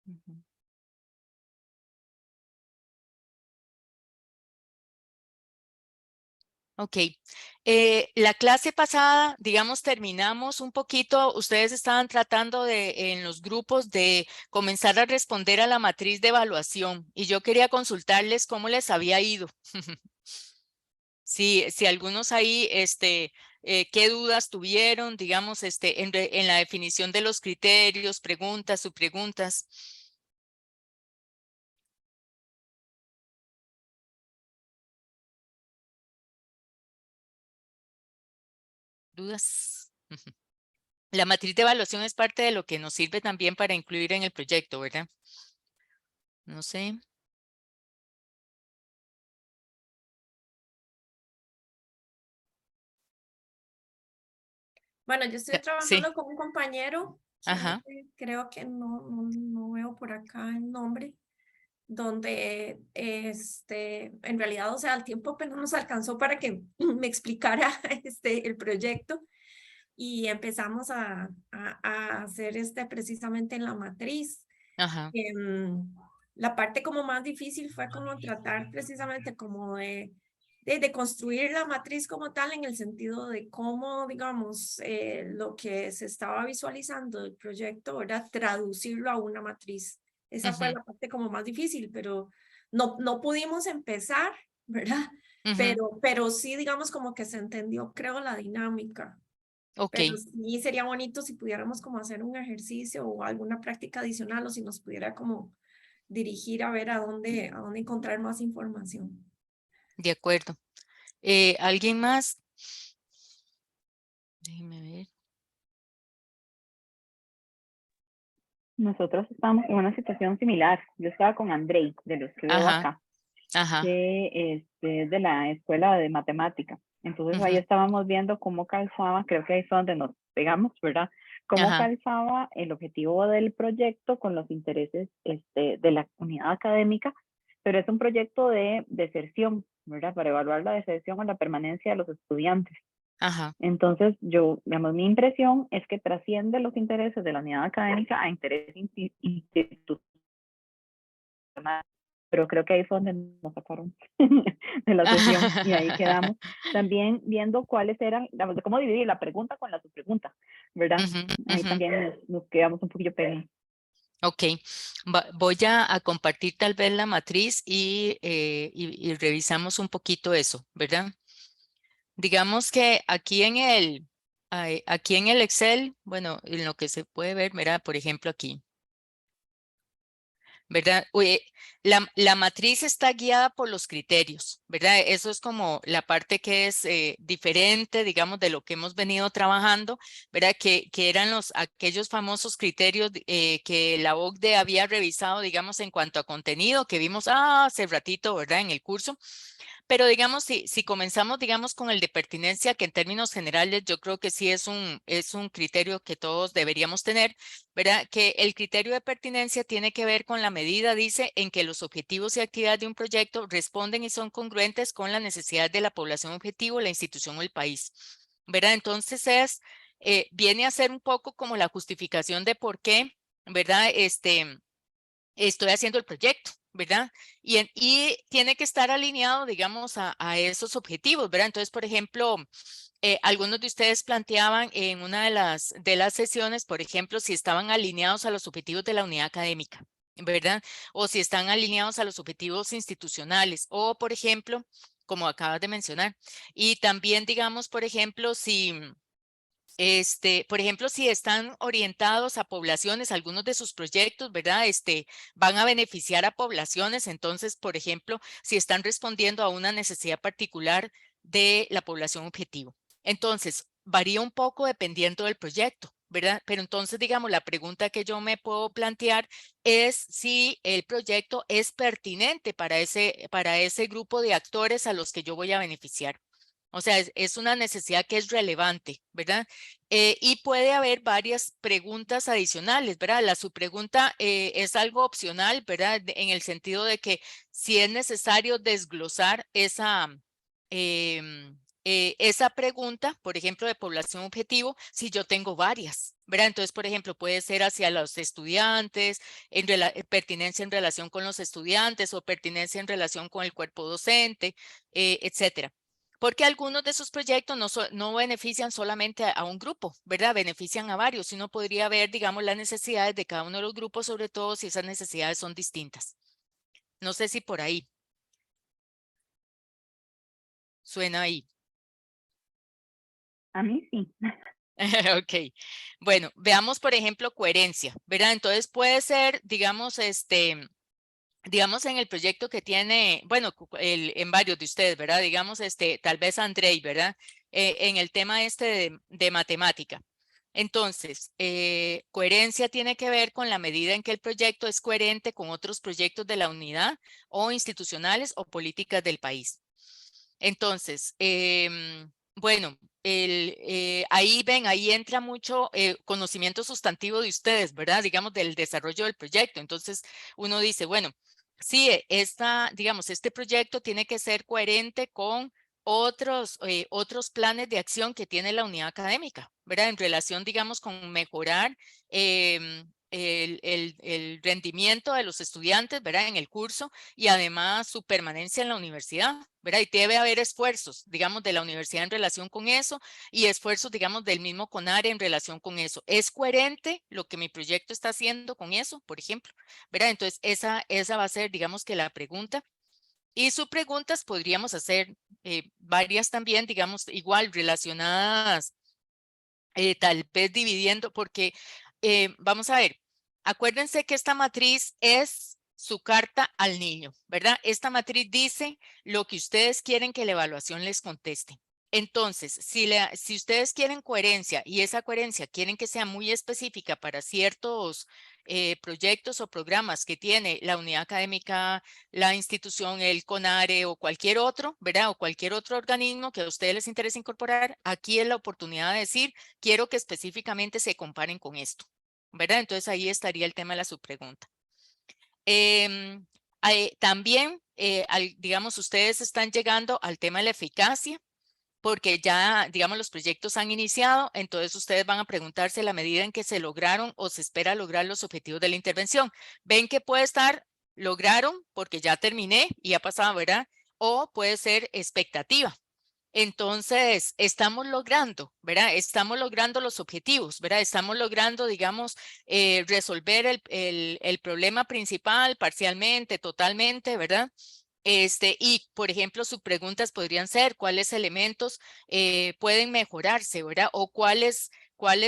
Ujú. Ok, la clase pasada, digamos, terminamos un poquito, ustedes estaban tratando de, en los grupos, de comenzar a responder a la matriz de evaluación y yo quería consultarles cómo les había ido. Si algunos ahí, qué dudas tuvieron, digamos, en la definición de los criterios, preguntas, subpreguntas. ¿Dudas? Ujú. La matriz de evaluación es parte de lo que nos sirve también para incluir en el proyecto, ¿verdad? No sé. Bueno, yo estoy Sí, trabajando con un compañero ajá, que creo que no veo por acá el nombre, donde en realidad, o sea, el tiempo apenas nos alcanzó para que me explicara el proyecto y empezamos a hacer precisamente en la matriz. ajá, Em, la parte como más difícil fue como tratar precisamente como de construir la matriz como tal en el sentido de cómo, digamos, lo que se estaba visualizando del proyecto era traducirlo a una matriz. Esa fue ujú, la parte como más difícil, pero no pudimos empezar, ¿verdad? ujú. Pero sí, digamos, como que se entendió, creo, la dinámica. Ok, Pero sí sería bonito si pudiéramos como hacer un ejercicio o alguna práctica adicional o si nos pudiera como dirigir a ver a dónde encontrar más información. de acuerdo. ¿Alguien más? Déjeme ver. Nosotros estábamos en una situación similar. Yo estaba con Andrei, de los que veo Ajá, acá, ajá, que es de la escuela de matemática. Entonces ahí ujú, estábamos viendo cómo calzaba, creo que ahí fue donde nos pegamos, ¿verdad? Cómo ajá, calzaba el objetivo del proyecto con los intereses de la unidad académica, pero es un proyecto de deserción, ¿verdad? Para evaluar la deserción o la permanencia de los estudiantes. ajá. Entonces, yo, digamos, mi impresión es que trasciende los intereses de la unidad académica a intereses institucionales, pero creo que ahí fue donde nos sacaron de la sesión y ahí quedamos. También viendo cuáles eran, digamos, de cómo dividir la pregunta con la subpregunta, ¿verdad? Ujú, Ahí ujú. también nos quedamos un poquillo pegados. Ok, voy a compartir tal vez la matriz y revisamos un poquito eso, ¿verdad? Digamos que aquí en el Excel, bueno, en lo que se puede ver, ¿verdad? Por ejemplo, aquí. ¿Verdad? La matriz está guiada por los criterios, ¿verdad? Eso es como la parte que es diferente, digamos, de lo que hemos venido trabajando, ¿verdad? Que eran aquellos famosos criterios que la OCDE había revisado, digamos, en cuanto a contenido, que vimos hace ratito, ¿verdad? En el curso. Pero digamos, si comenzamos, digamos, con el de pertinencia, que en términos generales yo creo que sí es un criterio que todos deberíamos tener, ¿verdad? Que el criterio de pertinencia tiene que ver con la medida, dice, en que los objetivos y actividades de un proyecto responden y son congruentes con las necesidades de la población objetivo, la institución o el país, ¿verdad? Entonces viene a ser un poco como la justificación de por qué, ¿verdad? Estoy haciendo el proyecto, ¿verdad? Y tiene que estar alineado, digamos, a esos objetivos, ¿verdad? Entonces, por ejemplo, algunos de ustedes planteaban en una de las sesiones, por ejemplo, si estaban alineados a los objetivos de la unidad académica, ¿verdad? O si están alineados a los objetivos institucionales, o, por ejemplo, como acabas de mencionar. Y también, digamos, por ejemplo, si por ejemplo, si están orientados a poblaciones, algunos de sus proyectos, ¿verdad? Van a beneficiar a poblaciones. Entonces, por ejemplo, si están respondiendo a una necesidad particular de la población objetivo. Entonces, varía un poco dependiendo del proyecto, ¿verdad? Pero entonces, digamos, la pregunta que yo me puedo plantear es si el proyecto es pertinente para ese grupo de actores a los que yo voy a beneficiar. O sea, es una necesidad que es relevante, ¿verdad? Y puede haber varias preguntas adicionales, ¿verdad? La subpregunta es algo opcional, ¿verdad? En el sentido de que si es necesario desglosar em, esa pregunta, por ejemplo, de población objetivo, si yo tengo varias, ¿verdad? Entonces, por ejemplo, puede ser hacia los estudiantes, pertinencia en relación con los estudiantes o pertinencia en relación con el cuerpo docente, etcétera. Porque algunos de esos proyectos no benefician solamente a un grupo, ¿verdad? Benefician a varios. Y uno podría ver, digamos, las necesidades de cada uno de los grupos, sobre todo si esas necesidades son distintas. No sé si por ahí suena ahí. A mí sí. Ok, bueno, veamos por ejemplo coherencia, ¿verdad? Entonces puede ser, digamos, digamos en el proyecto que tiene, bueno, en varios de ustedes, ¿verdad? Digamos, tal vez Andrei, ¿verdad? En el tema de matemática. Entonces, coherencia tiene que ver con la medida en que el proyecto es coherente con otros proyectos de la unidad o institucionales o políticas del país. Entonces, bueno, ahí ven, ahí entra mucho conocimiento sustantivo de ustedes, ¿verdad? Digamos, del desarrollo del proyecto. Entonces, uno dice, bueno, sí, digamos, este proyecto tiene que ser coherente con otros planes de acción que tiene la unidad académica, ¿verdad? En relación, digamos, con mejorar el rendimiento de los estudiantes, ¿verdad? En el curso y además su permanencia en la universidad, ¿verdad? Y debe haber esfuerzos, digamos, de la universidad en relación con eso y esfuerzos, digamos, del mismo CONARE en relación con eso. ¿Es coherente lo que mi proyecto está haciendo con eso, por ejemplo? ¿Verdad? Entonces, esa va a ser, digamos, que la pregunta. Y sus preguntas podríamos hacer varias también, digamos, igual relacionadas, tal vez dividiendo, porque vamos a ver, acuérdense que esta matriz es su carta al niño, ¿verdad? Esta matriz dice lo que ustedes quieren que la evaluación les conteste. Entonces, si ustedes quieren coherencia y esa coherencia quieren que sea muy específica para ciertos proyectos o programas que tiene la unidad académica, la institución, el CONARE o cualquier otro, ¿verdad? O cualquier otro organismo que a ustedes les interese incorporar, aquí es la oportunidad de decir, quiero que específicamente se comparen con esto, ¿verdad? Entonces ahí estaría el tema de la subpregunta. También, digamos, ustedes están llegando al tema de la eficacia, porque ya, digamos, los proyectos han iniciado, entonces ustedes van a preguntarse la medida en que se lograron o se espera lograr los objetivos de la intervención. Ven que puede estar, lograron, porque ya terminé y ha pasado, ¿verdad? O puede ser expectativa. Entonces, estamos logrando, ¿verdad? Estamos logrando los objetivos, ¿verdad? Estamos logrando, digamos, resolver el problema principal parcialmente, totalmente, ¿verdad? Y, por ejemplo, sus preguntas podrían ser, ¿cuáles elementos pueden mejorarse, ¿verdad? O cuáles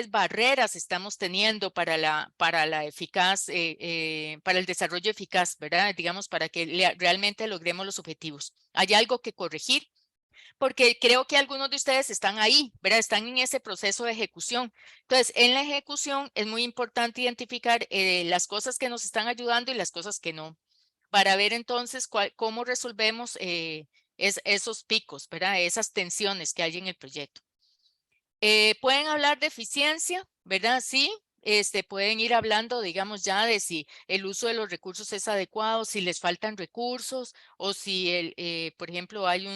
barreras estamos teniendo para la eficaz, para el desarrollo eficaz, ¿verdad? Digamos, para que realmente logremos los objetivos. ¿Hay algo que corregir? Porque creo que algunos de ustedes están ahí, ¿verdad? Están en ese proceso de ejecución. Entonces, en la ejecución es muy importante identificar las cosas que nos están ayudando y las cosas que no, para ver entonces cómo resolvemos esos picos, ¿verdad? Esas tensiones que hay en el proyecto. Pueden hablar de eficiencia, ¿verdad? Sí, pueden ir hablando, digamos, ya de si el uso de los recursos es adecuado, si les faltan recursos o si, por ejemplo, hay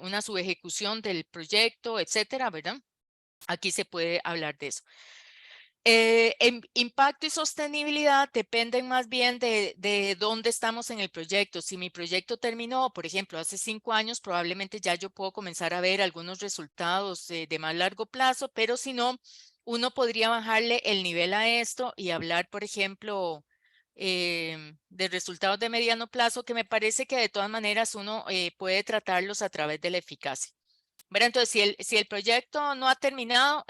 una subejecución del proyecto, etcétera, ¿verdad? Aquí se puede hablar de eso. Impacto y sostenibilidad dependen más bien de dónde estamos en el proyecto. Si mi proyecto terminó, por ejemplo, hace 5 años, probablemente ya yo puedo comenzar a ver algunos resultados de más largo plazo, pero si no, uno podría bajarle el nivel a esto y hablar, por ejemplo, de resultados de mediano plazo, que me parece que de todas maneras uno puede tratarlos a través de la eficacia. ¿Verdad? Entonces, si el proyecto no ha terminado,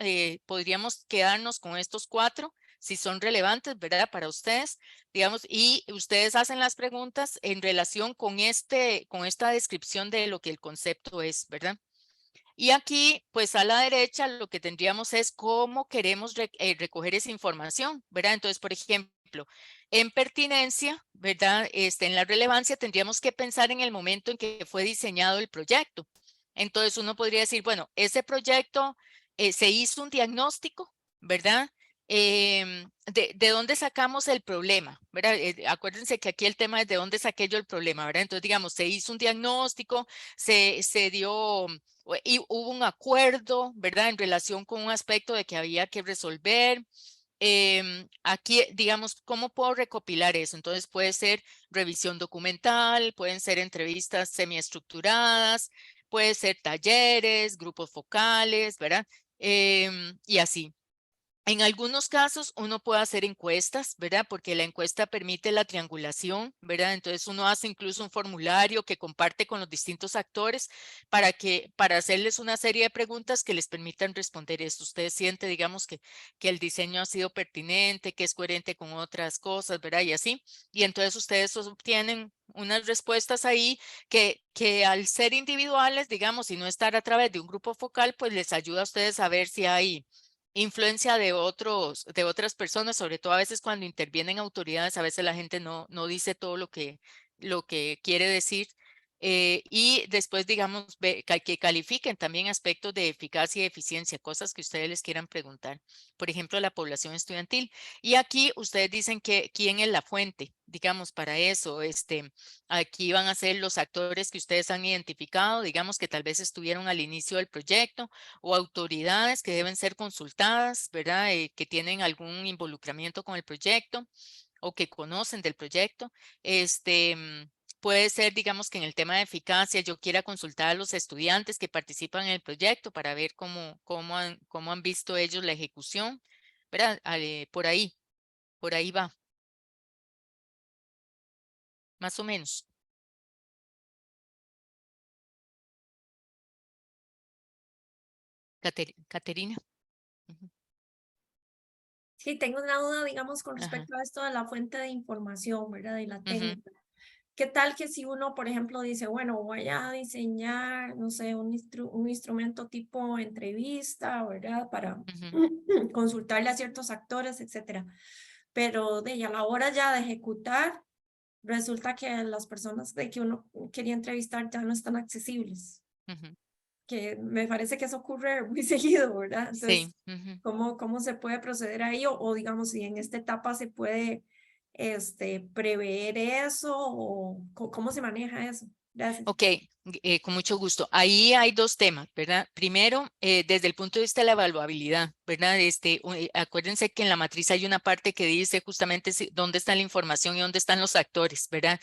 podríamos quedarnos con estos 4, si son relevantes, ¿verdad? Para ustedes, digamos, y ustedes hacen las preguntas en relación con esta descripción de lo que el concepto es, ¿verdad? Y aquí, pues a la derecha, lo que tendríamos es cómo queremos recoger esa información, ¿verdad? Entonces, por ejemplo, en pertinencia, ¿verdad? En la relevancia tendríamos que pensar en el momento en que fue diseñado el proyecto. Entonces, uno podría decir, bueno, ese proyecto se hizo un diagnóstico, ¿verdad? ¿De dónde sacamos el problema? ¿Verdad? Acuérdense que aquí el tema es de dónde saqué yo el problema, ¿verdad? Entonces, digamos, se hizo un diagnóstico, se dio y hubo un acuerdo, ¿verdad? En relación con un aspecto de que había que resolver. Aquí, digamos, ¿cómo puedo recopilar eso? Entonces puede ser revisión documental, pueden ser entrevistas semiestructuradas, puede ser talleres, grupos focales, ¿verdad? Y así. En algunos casos uno puede hacer encuestas, ¿verdad? Porque la encuesta permite la triangulación, ¿verdad? Entonces uno hace incluso un formulario que comparte con los distintos actores para hacerles una serie de preguntas que les permitan responder esto. Usted siente, digamos, que el diseño ha sido pertinente, que es coherente con otras cosas, ¿verdad? Y así. Y entonces ustedes obtienen unas respuestas ahí que al ser individuales, digamos, y no estar a través de un grupo focal, pues les ayuda a ustedes a ver si hay influencia de otras personas, sobre todo a veces cuando intervienen autoridades, a veces la gente no dice todo lo que quiere decir. Y después, digamos, que califiquen también aspectos de eficacia y eficiencia, cosas que ustedes les quieran preguntar. Por ejemplo, la población estudiantil. Y aquí ustedes dicen que quién es la fuente, digamos, para eso. Aquí van a ser los actores que ustedes han identificado, digamos, que tal vez estuvieron al inicio del proyecto o autoridades que deben ser consultadas, ¿verdad? Que tienen algún involucramiento con el proyecto o que conocen del proyecto. Puede ser, digamos, que en el tema de eficacia yo quiera consultar a los estudiantes que participan en el proyecto para ver cómo han visto ellos la ejecución, ¿verdad? Por ahí va, más o menos. Caterina. Ujú. Sí, tengo una duda, digamos, con Ajá. respecto a esto de la fuente de información, ¿verdad? Y la Ujú, técnica. ¿Qué tal que si uno, por ejemplo, dice, bueno, voy a diseñar, no sé, un instrumento tipo entrevista, ¿verdad? Para ujú, consultarle a ciertos actores, etcétera. Pero a la hora ya de ejecutar, resulta que las personas de que uno quería entrevistar ya no están accesibles, ujú. que me parece que eso ocurre muy seguido, ¿verdad? Entonces, Sí. Ujú. ¿cómo se puede proceder ahí? O digamos, si en esta etapa se puede prever eso o cómo se maneja eso. Gracias. Ok, con mucho gusto. Ahí hay dos temas, ¿verdad? Primero, desde el punto de vista de la evaluabilidad, ¿verdad? Acuérdense que en la matriz hay una parte que dice justamente dónde está la información y dónde están los actores, ¿verdad?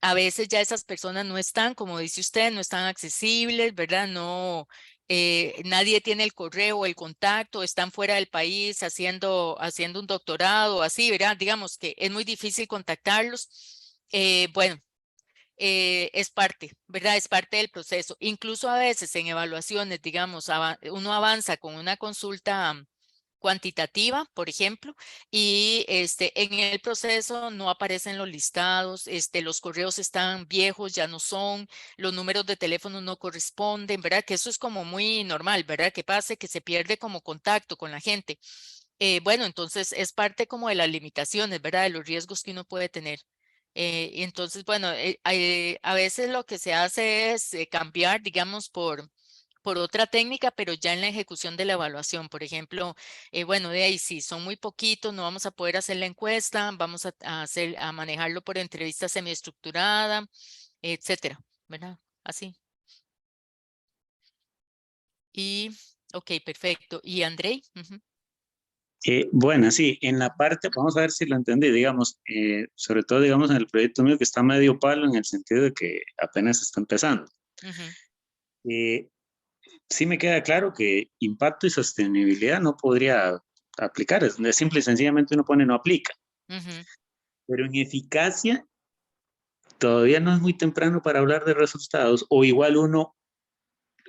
A veces ya esas personas no están, como dice usted, no están accesibles, ¿verdad? No, nadie tiene el correo o el contacto, están fuera del país haciendo un doctorado, así, ¿verdad? Digamos que es muy difícil contactarlos. Bueno, es parte, ¿verdad? Es parte del proceso. Incluso a veces en evaluaciones, digamos, uno avanza con una consulta cuantitativa, por ejemplo, y en el proceso no aparecen los listados, los correos están viejos, ya no son, los números de teléfono no corresponden, ¿verdad? Que eso es como muy normal, ¿verdad? Que pase, que se pierde como contacto con la gente. Bueno, entonces es parte como de las limitaciones, ¿verdad? De los riesgos que uno puede tener. Y entonces, bueno, a veces lo que se hace es cambiar, digamos, por otra técnica, pero ya en la ejecución de la evaluación. Por ejemplo, bueno, de ahí sí, son muy poquitos, no vamos a poder hacer la encuesta, vamos a manejarlo por entrevista semiestructurada, etcétera, ¿verdad? Así. Y, ok, perfecto. ¿Y Andrei? Ujú, Bueno, sí, en la parte, vamos a ver si lo entendí, digamos, sobre todo, digamos, en el proyecto mío que está medio palo en el sentido de que apenas está empezando. ujú, Eh, sí me queda claro que impacto y sostenibilidad no podría aplicar, es simple y sencillamente uno pone no aplica, ujú. pero en eficacia todavía no es muy temprano para hablar de resultados o igual uno,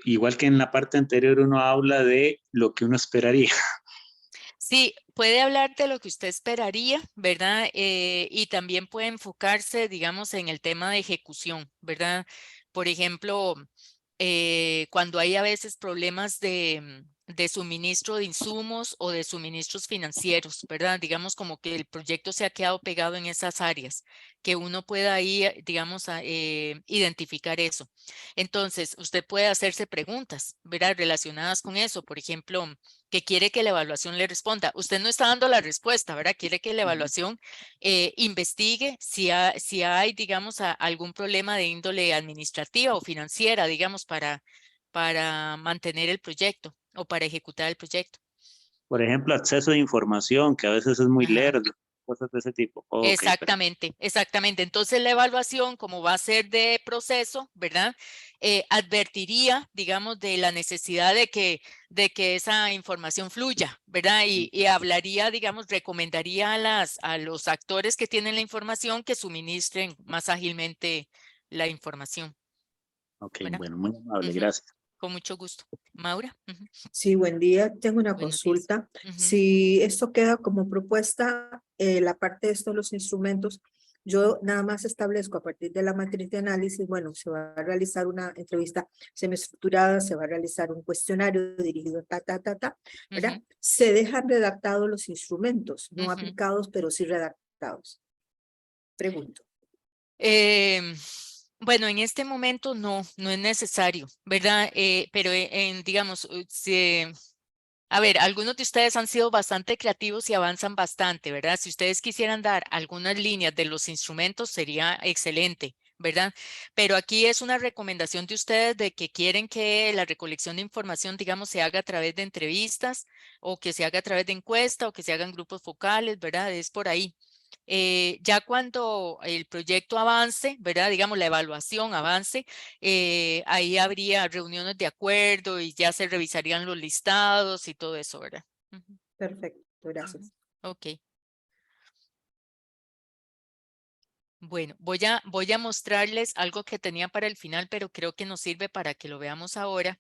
igual que en la parte anterior uno habla de lo que uno esperaría. Sí, puede hablar de lo que usted esperaría, ¿verdad? Y también puede enfocarse, digamos, en el tema de ejecución, ¿verdad? Por ejemplo, cuando hay a veces problemas de suministro de insumos o de suministros financieros, ¿verdad? Digamos como que el proyecto se ha quedado pegado en esas áreas, que uno pueda ahí, digamos, identificar eso. Entonces, usted puede hacerse preguntas, ¿verdad? Relacionadas con eso. Por ejemplo, que quiere que la evaluación le responda. Usted no está dando la respuesta, ¿verdad? Quiere que la evaluación investigue si hay, digamos, algún problema de índole administrativa o financiera, digamos, para mantener el proyecto o para ejecutar el proyecto. Por ejemplo, acceso de información, que a veces es muy Ajá. lerdo, cosas de ese tipo. Ok, Exactamente, exactamente. Entonces la evaluación, como va a ser de proceso, ¿verdad? Advertiría, digamos, de la necesidad de que esa información fluya, ¿verdad? Y hablaría, digamos, recomendaría a los actores que tienen la información que suministren más ágilmente la información, ok, ¿verdad? bueno, muy amable, Ujú. gracias. Con mucho gusto. Maura. Ujú. Sí, buen día. Tengo una Buenos días. consulta. Ujú. Si esto queda como propuesta, la parte de estos, los instrumentos, yo nada más establezco a partir de la matriz de análisis, bueno, se va a realizar una entrevista semiestructurada, se va a realizar un cuestionario dirigido ¿verdad? Ujú. Se dejan redactados los instrumentos, no Ujú. aplicados, pero sí redactados. Pregunto. Bueno, en este momento no es necesario, ¿verdad? Pero digamos, a ver, algunos de ustedes han sido bastante creativos y avanzan bastante, ¿verdad? Si ustedes quisieran dar algunas líneas de los instrumentos, sería excelente, ¿verdad? Pero aquí es una recomendación de ustedes de que quieren que la recolección de información, digamos, se haga a través de entrevistas o que se haga a través de encuesta o que se hagan grupos focales, ¿verdad? Es por ahí. Ya cuando el proyecto avance, ¿verdad? Digamos, la evaluación avance, ahí habría reuniones de acuerdo y ya se revisarían los listados y todo eso, ¿verdad? Ujú. Perfecto, gracias. Ok. Bueno, voy a mostrarles algo que tenía para el final, pero creo que nos sirve para que lo veamos ahora.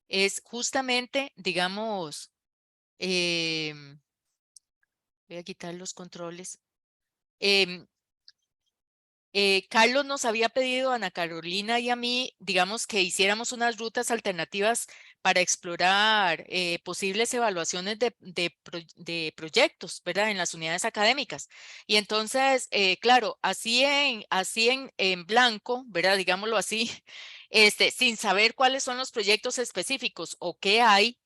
Es justamente, digamos, voy a quitar los controles. Em, Carlos nos había pedido a Ana Carolina y a mí, digamos, que hiciéramos unas rutas alternativas para explorar posibles evaluaciones de proyectos, ¿verdad? En las unidades académicas. Y entonces, claro, en blanco, ¿verdad? Digámoslo así, sin saber cuáles son los proyectos específicos o qué hay,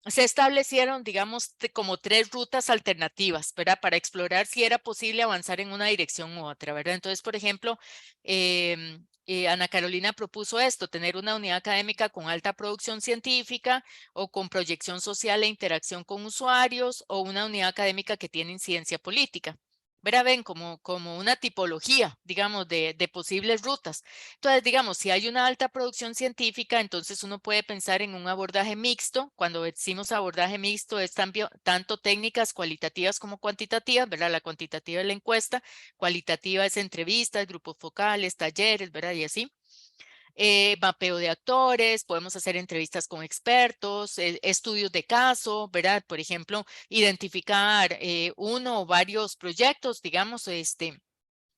se establecieron, digamos, como 3 rutas alternativas, ¿verdad? Para explorar si era posible avanzar en una dirección u otra, ¿verdad? Entonces, por ejemplo, Ana Carolina propuso esto, tener una unidad académica con alta producción científica o con proyección social e interacción con usuarios o una unidad académica que tiene incidencia política. ¿Verdad? Ven como una tipología, digamos, de posibles rutas. Entonces, digamos, si hay una alta producción científica, entonces uno puede pensar en un abordaje mixto. Cuando decimos abordaje mixto es tanto técnicas cualitativas como cuantitativas, ¿verdad? La cuantitativa es la encuesta, cualitativa es entrevistas, grupos focales, talleres, ¿verdad? Y así. Mapeo de actores, podemos hacer entrevistas con expertos, estudios de caso, ¿verdad? Por ejemplo, identificar uno o varios proyectos, digamos,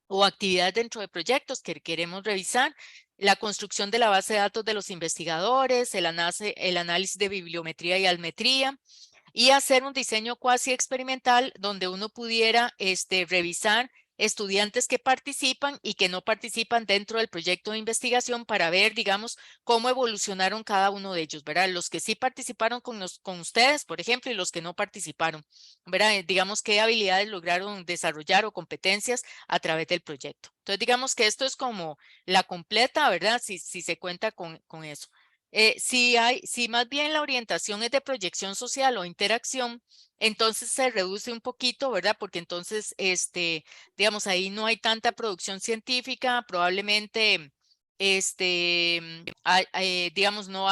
o actividades dentro de proyectos que queremos revisar, la construcción de la base de datos de los investigadores, el análisis de bibliometría y almetría, y hacer un diseño cuasi experimental donde uno pudiera revisar estudiantes que participan y que no participan dentro del proyecto de investigación para ver, digamos, cómo evolucionaron cada uno de ellos, ¿verdad? Los que sí participaron con ustedes, por ejemplo, y los que no participaron, ¿verdad? Digamos, qué habilidades lograron desarrollar o competencias a través del proyecto. Entonces, digamos que esto es como la completa, ¿verdad? Si se cuenta con eso. Si más bien la orientación es de proyección social o interacción, entonces se reduce un poquito, ¿verdad? Porque entonces, digamos, ahí no hay tanta producción científica, probablemente, digamos, no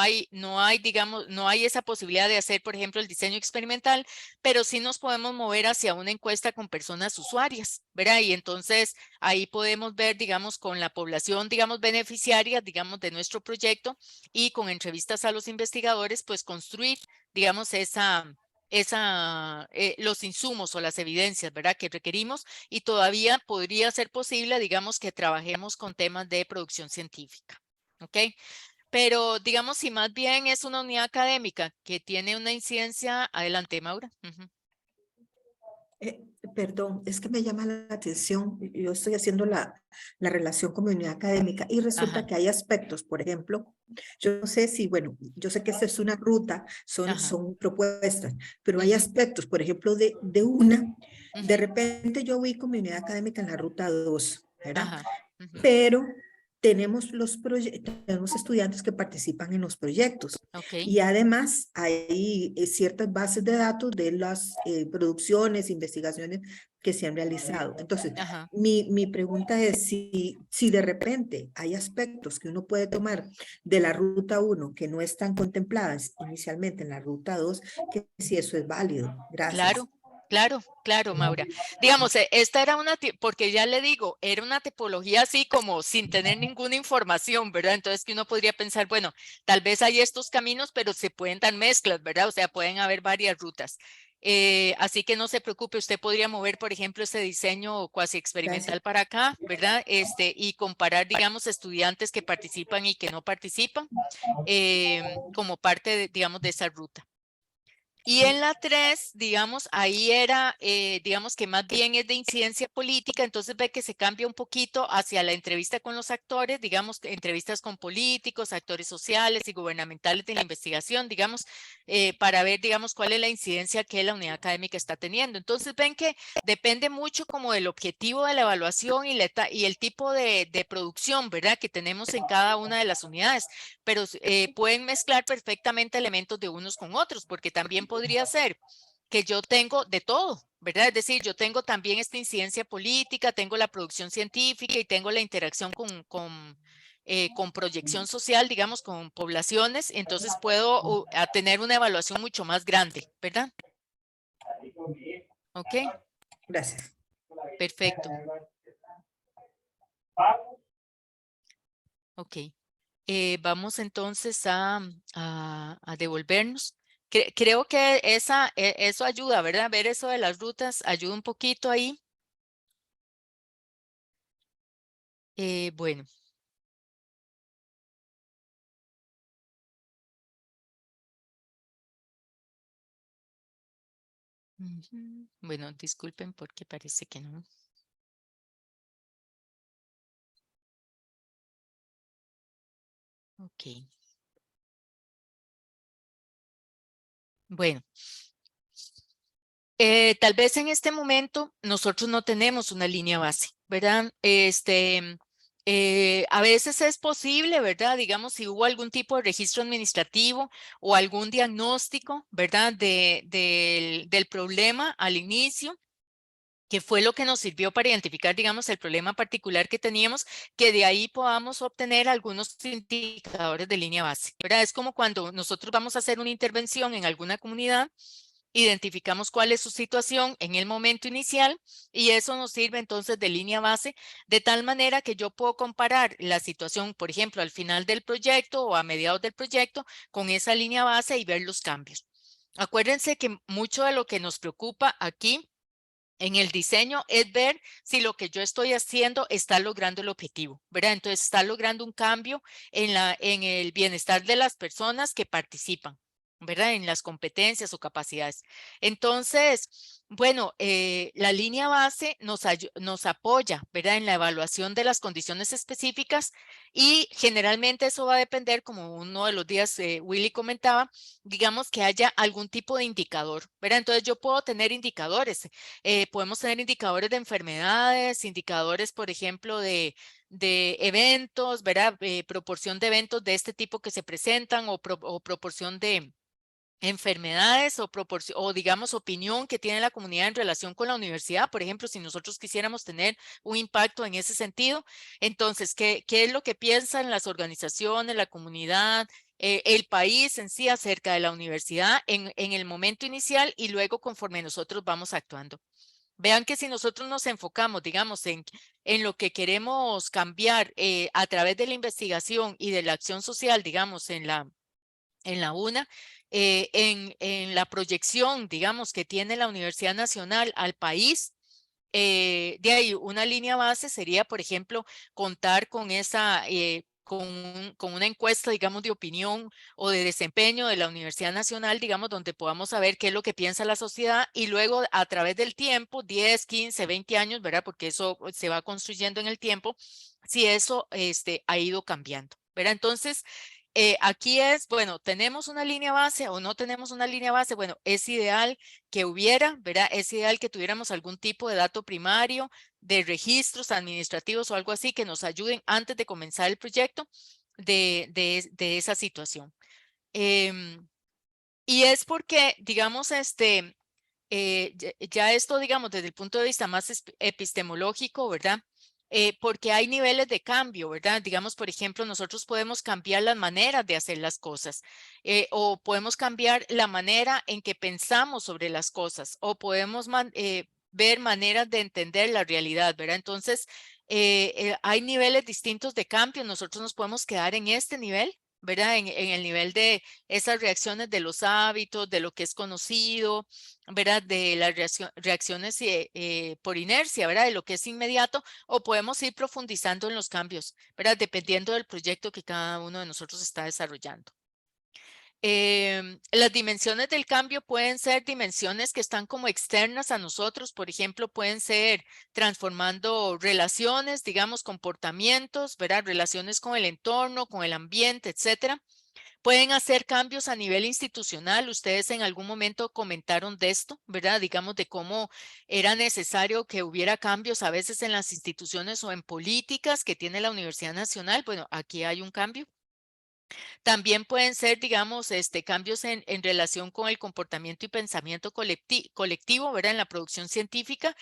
hay esa posibilidad de hacer, por ejemplo, el diseño experimental, pero sí nos podemos mover hacia una encuesta con personas usuarias, ¿verdad? Y entonces ahí podemos ver, digamos, con la población, digamos, beneficiaria, digamos, de nuestro proyecto y con entrevistas a los investigadores, pues construir, digamos, los insumos o las evidencias, ¿verdad? Que requerimos y todavía podría ser posible, digamos, que trabajemos con temas de producción científica, ¿ok? Pero digamos, si más bien es una unidad académica que tiene una incidencia, adelante, Maura. Ujú. Perdón, es que me llama la atención. Yo estoy haciendo la relación con mi unidad académica y resulta Ajá, que hay aspectos, por ejemplo, yo no sé si, bueno, yo sé que esta es una ruta, ajá, son propuestas, pero hay ujú, aspectos, por ejemplo, de una, de ujú, repente yo ubico mi unidad académica en la ruta 2, ¿verdad? ajá, ujú. Pero tenemos estudiantes que participan en los proyectos Ok, y además hay ciertas bases de datos de las producciones, investigaciones que se han realizado. Entonces, ajá. mi pregunta es si de repente hay aspectos que uno puede tomar de la ruta 1 que no están contempladas inicialmente en la ruta 2, que si eso es válido. Gracias. Claro, claro, claro, Maura. Digamos, esta era porque ya le digo, era una tipología así como sin tener ninguna información, ¿verdad? Entonces que uno podría pensar, bueno, tal vez hay estos caminos, pero se pueden dar mezclas, ¿verdad? O sea, pueden haber varias rutas. Así que no se preocupe, usted podría mover, por ejemplo, ese diseño cuasi Gracias. experimental para acá, ¿verdad? Y comparar, digamos, estudiantes que participan y que no participan como parte, digamos, de esa ruta. Y en la 3, digamos, ahí era, digamos que más bien es de incidencia política, entonces ve que se cambia un poquito hacia la entrevista con los actores, digamos, entrevistas con políticos, actores sociales y gubernamentales de la investigación, digamos, para ver, digamos, cuál es la incidencia que la unidad académica está teniendo. Entonces ven que depende mucho como del objetivo de la evaluación y el tipo de producción, ¿verdad?, que tenemos en cada una de las unidades, pero pueden mezclar perfectamente elementos de unos con otros, porque también podría ser que yo tengo de todo, ¿verdad? Es decir, yo tengo también esta incidencia política, tengo la producción científica y tengo la interacción con proyección social, digamos, con poblaciones, entonces puedo tener una evaluación mucho más grande, ¿verdad? Ok, Gracias. perfecto. Ok. Vamos entonces a devolvernos. Creo que eso ayuda, ¿verdad? Ver eso de las rutas ayuda un poquito ahí. Bueno. Ujú. Bueno, disculpen porque parece que no. Ok. Bueno. Tal vez en este momento nosotros no tenemos una línea base, ¿verdad? A veces es posible, ¿verdad? Digamos, si hubo algún tipo de registro administrativo o algún diagnóstico, ¿verdad? Del problema al inicio, que fue lo que nos sirvió para identificar, digamos, el problema particular que teníamos, que de ahí podamos obtener algunos indicadores de línea base, ¿verdad? Es como cuando nosotros vamos a hacer una intervención en alguna comunidad, identificamos cuál es su situación en el momento inicial y eso nos sirve entonces de línea base, de tal manera que yo puedo comparar la situación, por ejemplo, al final del proyecto o a mediados del proyecto con esa línea base y ver los cambios. Acuérdense que mucho de lo que nos preocupa aquí en el diseño es ver si lo que yo estoy haciendo está logrando el objetivo, ¿verdad? Entonces está logrando un cambio en el bienestar de las personas que participan, ¿verdad? En las competencias o capacidades. Entonces, bueno, la línea base nos apoya, ¿verdad? En la evaluación de las condiciones específicas y generalmente eso va a depender, como uno de los días Willy comentaba, digamos que haya algún tipo de indicador, ¿verdad? Entonces yo puedo tener indicadores. Podemos tener indicadores de enfermedades, indicadores, por ejemplo, de eventos, ¿verdad? Proporción de eventos de este tipo que se presentan o proporción de enfermedades o digamos opinión que tiene la comunidad en relación con la universidad. Por ejemplo, si nosotros quisiéramos tener un impacto en ese sentido, entonces, ¿qué es lo que piensan las organizaciones, la comunidad, el país en sí acerca de la universidad en el momento inicial y luego conforme nosotros vamos actuando? Vean que si nosotros nos enfocamos, digamos, en lo que queremos cambiar a través de la investigación y de la acción social, digamos, en la UNA, en la proyección, digamos, que tiene la Universidad Nacional al país, de ahí una línea base sería, por ejemplo, contar con con una encuesta, digamos, de opinión o de desempeño de la Universidad Nacional, digamos, donde podamos saber qué es lo que piensa la sociedad y luego a través del tiempo, 10, 15, 20 años, ¿verdad? Porque eso se va construyendo en el tiempo, si eso ha ido cambiando, ¿verdad? Entonces, aquí es, bueno, ¿tenemos una línea base o no tenemos una línea base? Bueno, es ideal que hubiera, ¿verdad? Es ideal que tuviéramos algún tipo de dato primario, de registros administrativos o algo así que nos ayuden antes de comenzar el proyecto de esa situación. Y es porque, digamos, ya esto, digamos, desde el punto de vista más epistemológico, ¿verdad? Porque hay niveles de cambio, ¿verdad? Digamos, por ejemplo, nosotros podemos cambiar las maneras de hacer las cosas o podemos cambiar la manera en que pensamos sobre las cosas o podemos ver maneras de entender la realidad, ¿verdad? Entonces, hay niveles distintos de cambio. Nosotros nos podemos quedar en este nivel, ¿verdad? En el nivel de esas reacciones de los hábitos, de lo que es conocido, ¿verdad? De las reacciones por inercia, ¿verdad? De lo que es inmediato, o podemos ir profundizando en los cambios, ¿verdad? Dependiendo del proyecto que cada uno de nosotros está desarrollando. Las dimensiones del cambio pueden ser dimensiones que están como externas a nosotros, por ejemplo, pueden ser transformando relaciones, digamos, comportamientos, ¿verdad? Relaciones con el entorno, con el ambiente, etcétera. Pueden hacer cambios a nivel institucional. Ustedes en algún momento comentaron de esto, ¿verdad? Digamos, de cómo era necesario que hubiera cambios a veces en las instituciones o en políticas que tiene la Universidad Nacional. Bueno, aquí hay un cambio. También pueden ser, digamos, cambios en relación con el comportamiento y pensamiento colectivo, ¿verdad? En la producción científica.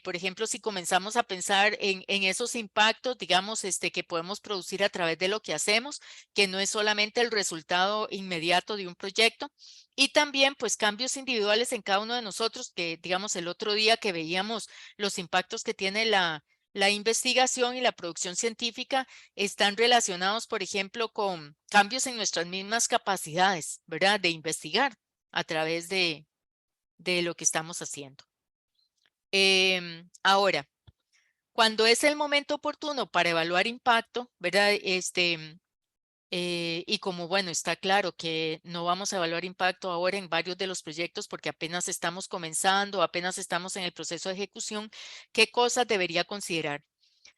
Por ejemplo, si comenzamos a pensar en esos impactos, digamos, que podemos producir a través de lo que hacemos, que no es solamente el resultado inmediato de un proyecto. Y también, pues, cambios individuales en cada uno de nosotros, que, digamos, el otro día que veíamos los impactos que tiene la investigación y la producción científica están relacionados, por ejemplo, con cambios en nuestras mismas capacidades, ¿verdad? De investigar a través de lo que estamos haciendo. Ahora, cuando es el momento oportuno para evaluar impacto, ¿verdad? Y como, bueno, está claro que no vamos a evaluar impacto ahora en varios de los proyectos porque apenas estamos comenzando, apenas estamos en el proceso de ejecución, ¿qué cosas debería considerar?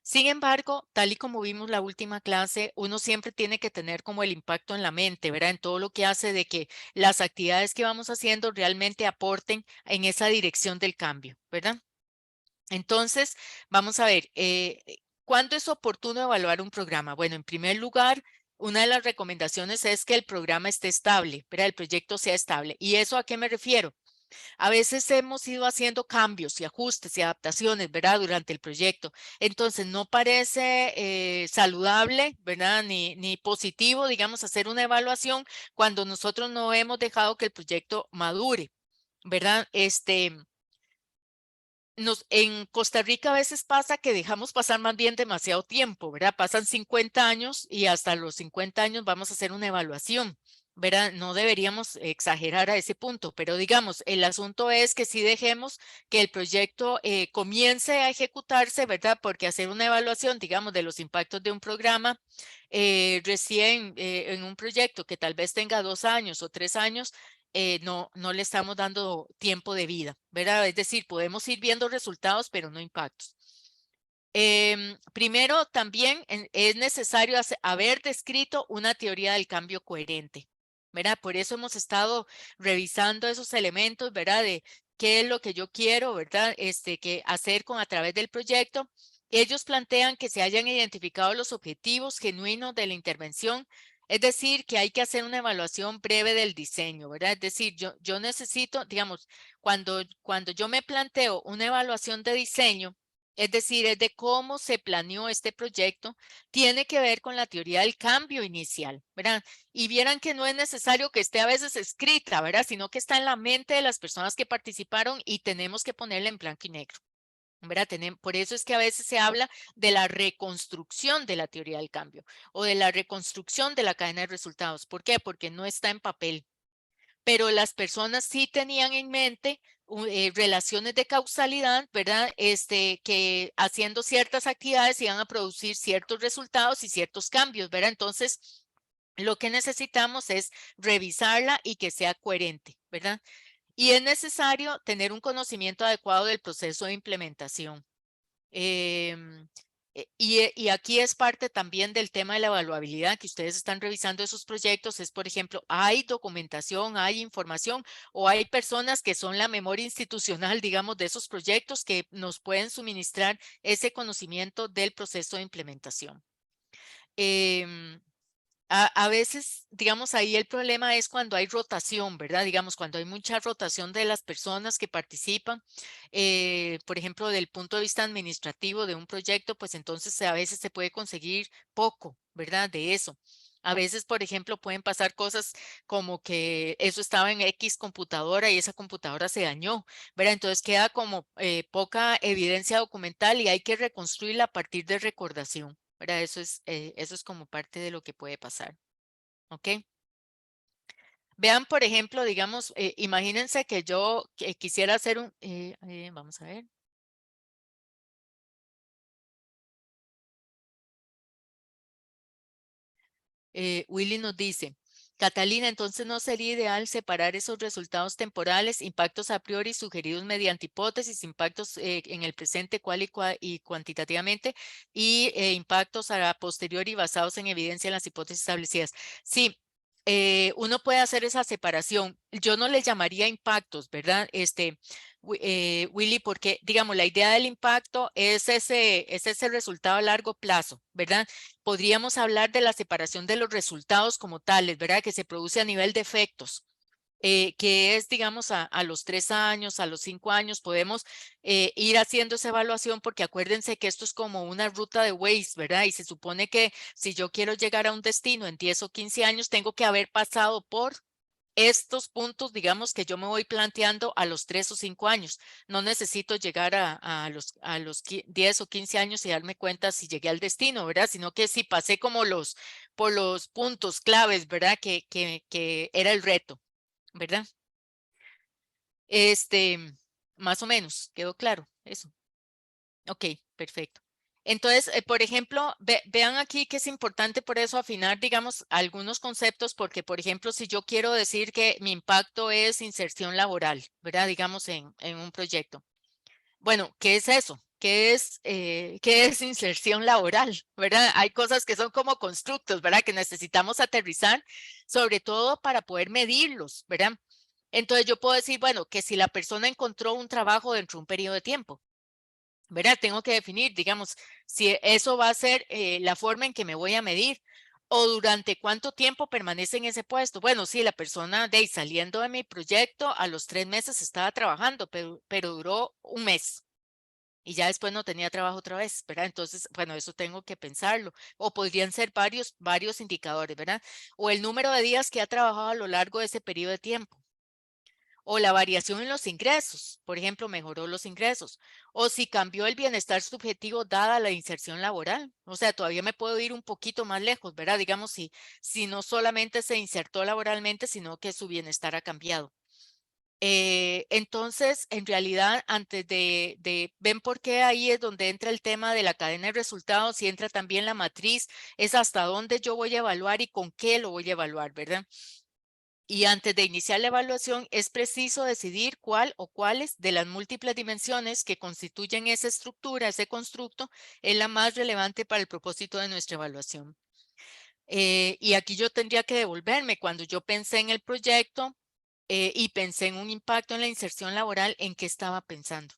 Sin embargo, tal y como vimos la última clase, uno siempre tiene que tener como el impacto en la mente, ¿verdad? En todo lo que hace de que las actividades que vamos haciendo realmente aporten en esa dirección del cambio, ¿verdad? Entonces, vamos a ver, ¿cuándo es oportuno evaluar un programa? Bueno, en primer lugar, una de las recomendaciones es que el programa esté estable, ¿verdad? El proyecto sea estable. ¿Y eso a qué me refiero? A veces hemos ido haciendo cambios y ajustes y adaptaciones, ¿verdad? Durante el proyecto. Entonces, no parece saludable, ¿verdad? Ni positivo, digamos, hacer una evaluación cuando nosotros no hemos dejado que el proyecto madure, ¿verdad? En Costa Rica a veces pasa que dejamos pasar más bien demasiado tiempo, ¿verdad? Pasan 50 años y hasta los 50 años vamos a hacer una evaluación, ¿verdad? No deberíamos exagerar a ese punto, pero digamos, el asunto es que si dejemos que el proyecto comience a ejecutarse, ¿verdad? Porque hacer una evaluación, digamos, de los impactos de un programa recién en un proyecto que tal vez tenga 2 años o 3 años, no le estamos dando tiempo de vida, ¿verdad? Es decir, podemos ir viendo resultados, pero no impactos. Primero, también es necesario haber descrito una teoría del cambio coherente, ¿verdad? Por eso hemos estado revisando esos elementos, ¿verdad? De qué es lo que yo quiero, ¿verdad? Que hacer a través del proyecto. Ellos plantean que se hayan identificado los objetivos genuinos de la intervención, es decir, que hay que hacer una evaluación breve del diseño, ¿verdad? Es decir, yo necesito, digamos, cuando yo me planteo una evaluación de diseño, es decir, es de cómo se planeó este proyecto, tiene que ver con la teoría del cambio inicial, ¿verdad? Y vieran que no es necesario que esté a veces escrita, ¿verdad? Sino que está en la mente de las personas que participaron y tenemos que ponerla en blanco y negro. ¿Verdad? Por eso es que a veces se habla de la reconstrucción de la teoría del cambio o de la reconstrucción de la cadena de resultados. ¿Por qué? Porque no está en papel. pero las personas sí tenían en mente relaciones de causalidad, ¿verdad? Que haciendo ciertas actividades iban a producir ciertos resultados y ciertos cambios, ¿verdad? Entonces, lo que necesitamos es revisarla y que sea coherente, ¿verdad? Y es necesario tener un conocimiento adecuado del proceso de implementación. Y aquí es parte también del tema de la evaluabilidad que ustedes están revisando esos proyectos. Es, por ejemplo, ¿hay documentación, hay información o hay personas que son la memoria institucional, digamos, de esos proyectos que nos pueden suministrar ese conocimiento del proceso de implementación? A veces, digamos, ahí el problema es cuando hay rotación, ¿verdad? Digamos, cuando hay mucha rotación de las personas que participan, por ejemplo, del punto de vista administrativo de un proyecto, pues entonces a veces se puede conseguir poco, ¿verdad? De eso. A veces, por ejemplo, pueden pasar cosas como que eso estaba en X computadora y esa computadora se dañó, ¿verdad? Entonces queda como poca evidencia documental y hay que reconstruirla a partir de recordación, ¿verdad? Eso es como parte de lo que puede pasar, ¿ok? Vean, por ejemplo, digamos, imagínense que yo quisiera hacer vamos a ver. Willy nos dice, Catalina, entonces no sería ideal separar esos resultados temporales, impactos a priori sugeridos mediante hipótesis, impactos en el presente y cuantitativamente y impactos a posteriori basados en evidencia en las hipótesis establecidas. Sí, uno puede hacer esa separación. Yo no le llamaría impactos, ¿verdad? Willy, porque digamos, la idea del impacto es ese resultado a largo plazo, ¿verdad? Podríamos hablar de la separación de los resultados como tales, ¿verdad? Que se produce a nivel de efectos, que es, digamos, a los 3 años, a los 5 años, podemos ir haciendo esa evaluación porque acuérdense que esto es como una ruta de Waze, ¿verdad? Y se supone que si yo quiero llegar a un destino en 10 o 15 años, tengo que haber pasado por estos puntos, digamos, que yo me voy planteando a los 3 o 5 años. No necesito llegar a los 10 o 15 años y darme cuenta si llegué al destino, ¿verdad? Sino que si pasé como por los puntos claves, ¿verdad? Que era el reto, ¿verdad? Más o menos, quedó claro eso. Ok, perfecto. Entonces, por ejemplo, vean aquí que es importante por eso afinar, digamos, algunos conceptos, porque, por ejemplo, si yo quiero decir que mi impacto es inserción laboral, ¿verdad? Digamos, en un proyecto. Bueno, ¿qué es eso? ¿Qué es inserción laboral? ¿Verdad? Hay cosas que son como constructos, ¿verdad? Que necesitamos aterrizar, sobre todo para poder medirlos, ¿verdad? Entonces yo puedo decir, bueno, que si la persona encontró un trabajo dentro de un periodo de tiempo, ¿verdad? Tengo que definir, digamos, si eso va a ser la forma en que me voy a medir o durante cuánto tiempo permanece en ese puesto. Bueno, sí, la persona de ahí saliendo de mi proyecto a los 3 meses estaba trabajando, pero duró un mes y ya después no tenía trabajo otra vez, ¿verdad? Entonces, bueno, eso tengo que pensarlo. O podrían ser varios indicadores, ¿verdad? O el número de días que ha trabajado a lo largo de ese periodo de tiempo. O la variación en los ingresos, por ejemplo, mejoró los ingresos, o si cambió el bienestar subjetivo dada la inserción laboral. O sea, todavía me puedo ir un poquito más lejos, ¿verdad? Digamos, si no solamente se insertó laboralmente, sino que su bienestar ha cambiado. Entonces, en realidad, antes ven por qué ahí es donde entra el tema de la cadena de resultados y entra también la matriz, es hasta dónde yo voy a evaluar y con qué lo voy a evaluar, ¿verdad? Y antes de iniciar la evaluación es preciso decidir cuál o cuáles de las múltiples dimensiones que constituyen esa estructura, ese constructo, es la más relevante para el propósito de nuestra evaluación. Y aquí yo tendría que devolverme cuando yo pensé en el proyecto y pensé en un impacto en la inserción laboral, ¿en qué estaba pensando?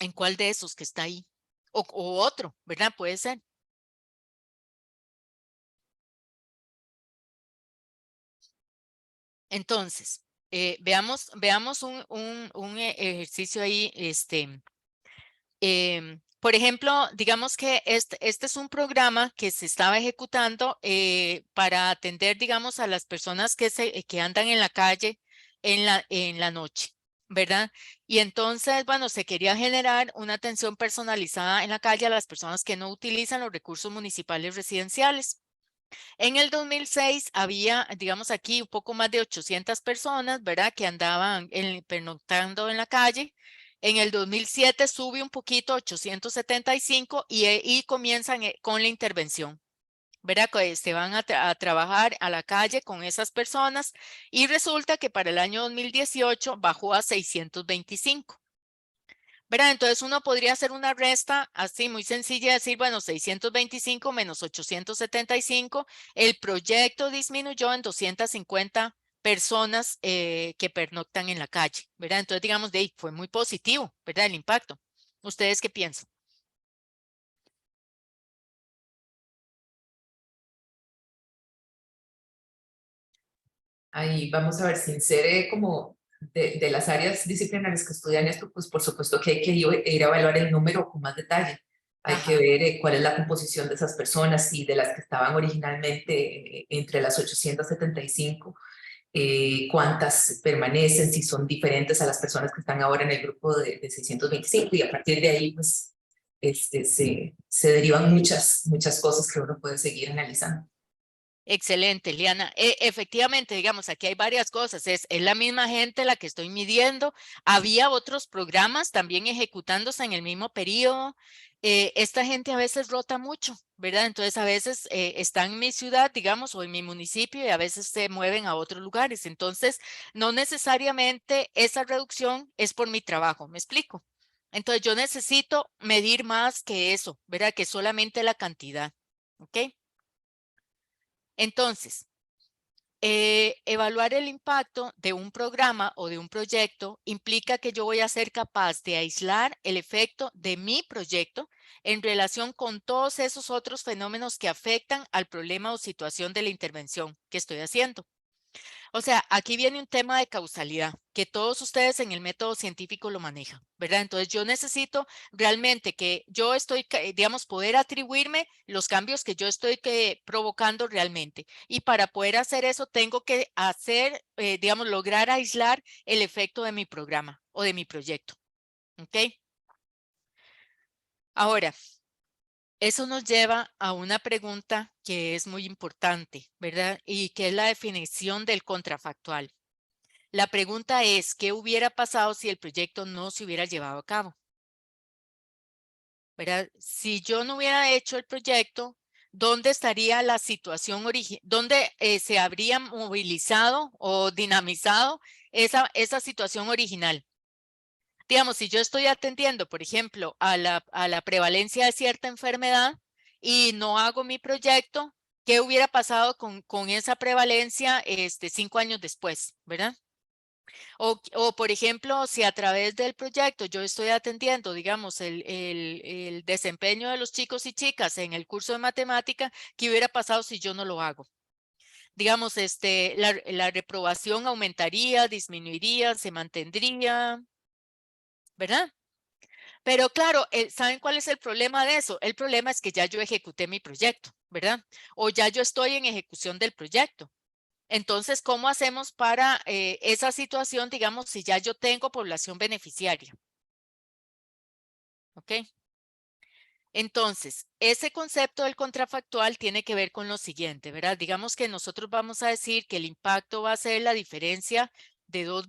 ¿En cuál de esos que está ahí? O otro, ¿verdad? Puede ser. Entonces, veamos un ejercicio ahí, por ejemplo, digamos que este es un programa que se estaba ejecutando para atender, digamos, a las personas que andan en la calle en la noche, ¿verdad? Y entonces, bueno, se quería generar una atención personalizada en la calle a las personas que no utilizan los recursos municipales residenciales. En el 2006 había, digamos aquí, un poco más de 800 personas, ¿verdad? Que andaban pernoctando en la calle. En el 2007 sube un poquito, 875, y comienzan con la intervención, ¿verdad? Que se van a trabajar a la calle con esas personas y resulta que para el año 2018 bajó a 625. ¿Verdad? Entonces uno podría hacer una resta así muy sencilla, decir, bueno, 625 menos 875, el proyecto disminuyó en 250 personas que pernoctan en la calle, ¿verdad? Entonces digamos, de ahí fue muy positivo, ¿verdad? El impacto. ¿Ustedes qué piensan? Ahí vamos a ver, sin ser como de las áreas disciplinarias que estudian esto, pues por supuesto que hay que ir a evaluar el número con más detalle. Hay Ajá. que ver cuál es la composición de esas personas y de las que estaban originalmente entre las 875, cuántas permanecen, si son diferentes a las personas que están ahora en el grupo de 625 y a partir de ahí pues se derivan muchas cosas que uno puede seguir analizando. Excelente, Liana. Efectivamente, digamos, aquí hay varias cosas. Es la misma gente la que estoy midiendo. Había otros programas también ejecutándose en el mismo periodo. Esta gente a veces rota mucho, ¿verdad? Entonces a veces están en mi ciudad, digamos, o en mi municipio y a veces se mueven a otros lugares. Entonces, no necesariamente esa reducción es por mi trabajo, ¿me explico? Entonces yo necesito medir más que eso, ¿verdad? Que solamente la cantidad, ¿ok? Entonces, evaluar el impacto de un programa o de un proyecto implica que yo voy a ser capaz de aislar el efecto de mi proyecto en relación con todos esos otros fenómenos que afectan al problema o situación de la intervención que estoy haciendo. O sea, aquí viene un tema de causalidad, que todos ustedes en el método científico lo manejan, ¿verdad? Entonces yo necesito realmente que yo estoy, digamos, poder atribuirme los cambios que yo estoy provocando realmente. Y para poder hacer eso tengo que hacer, digamos, lograr aislar el efecto de mi programa o de mi proyecto, ¿ok? Ahora, eso nos lleva a una pregunta que es muy importante, ¿verdad? Y que es la definición del contrafactual. La pregunta es, ¿qué hubiera pasado si el proyecto no se hubiera llevado a cabo? ¿Verdad? Si yo no hubiera hecho el proyecto, ¿dónde estaría la situación original? ¿Dónde se habría movilizado o dinamizado esa situación original? Digamos, si yo estoy atendiendo, por ejemplo, a la prevalencia de cierta enfermedad y no hago mi proyecto, ¿qué hubiera pasado con esa prevalencia 5 años después? ¿Verdad? O, por ejemplo, si a través del proyecto yo estoy atendiendo, digamos, el desempeño de los chicos y chicas en el curso de matemática, ¿qué hubiera pasado si yo no lo hago? Digamos, la reprobación aumentaría, disminuiría, se mantendría, ¿verdad? Pero claro, ¿saben cuál es el problema de eso? El problema es que ya yo ejecuté mi proyecto, ¿verdad? O ya yo estoy en ejecución del proyecto. Entonces, ¿cómo hacemos para esa situación, digamos, si ya yo tengo población beneficiaria? ¿Ok? Entonces, ese concepto del contrafactual tiene que ver con lo siguiente, ¿verdad? Digamos que nosotros vamos a decir que el impacto va a ser la diferencia de dos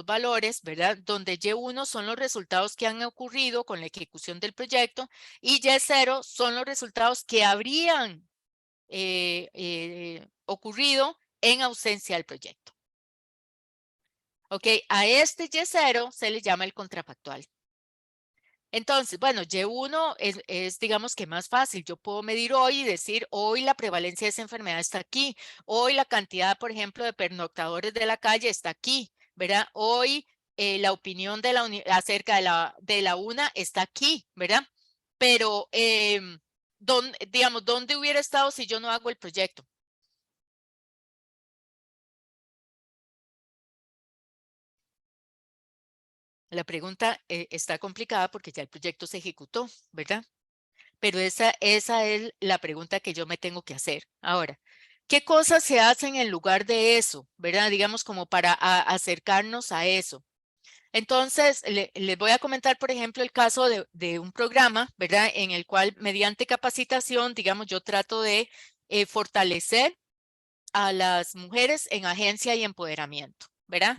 valores, ¿verdad? Donde Y1 son los resultados que han ocurrido con la ejecución del proyecto y Y0 son los resultados que habrían ocurrido en ausencia del proyecto. Ok, a este Y0 se le llama el contrafactual. Entonces, bueno, Y1 es, digamos que más fácil. Yo puedo medir hoy y decir, hoy la prevalencia de esa enfermedad está aquí. Hoy la cantidad, por ejemplo, de pernoctadores de la calle está aquí, ¿verdad? Hoy la opinión de acerca de la UNA está aquí, ¿verdad? Pero, digamos, ¿dónde hubiera estado si yo no hago el proyecto? La pregunta está complicada porque ya el proyecto se ejecutó, ¿verdad? Pero esa es la pregunta que yo me tengo que hacer. Ahora, ¿qué cosas se hacen en lugar de eso? ¿Verdad? Digamos como para acercarnos a eso. Entonces, les voy a comentar, por ejemplo, el caso de un programa, ¿verdad? En el cual mediante capacitación, digamos, yo trato de fortalecer a las mujeres en agencia y empoderamiento, ¿verdad?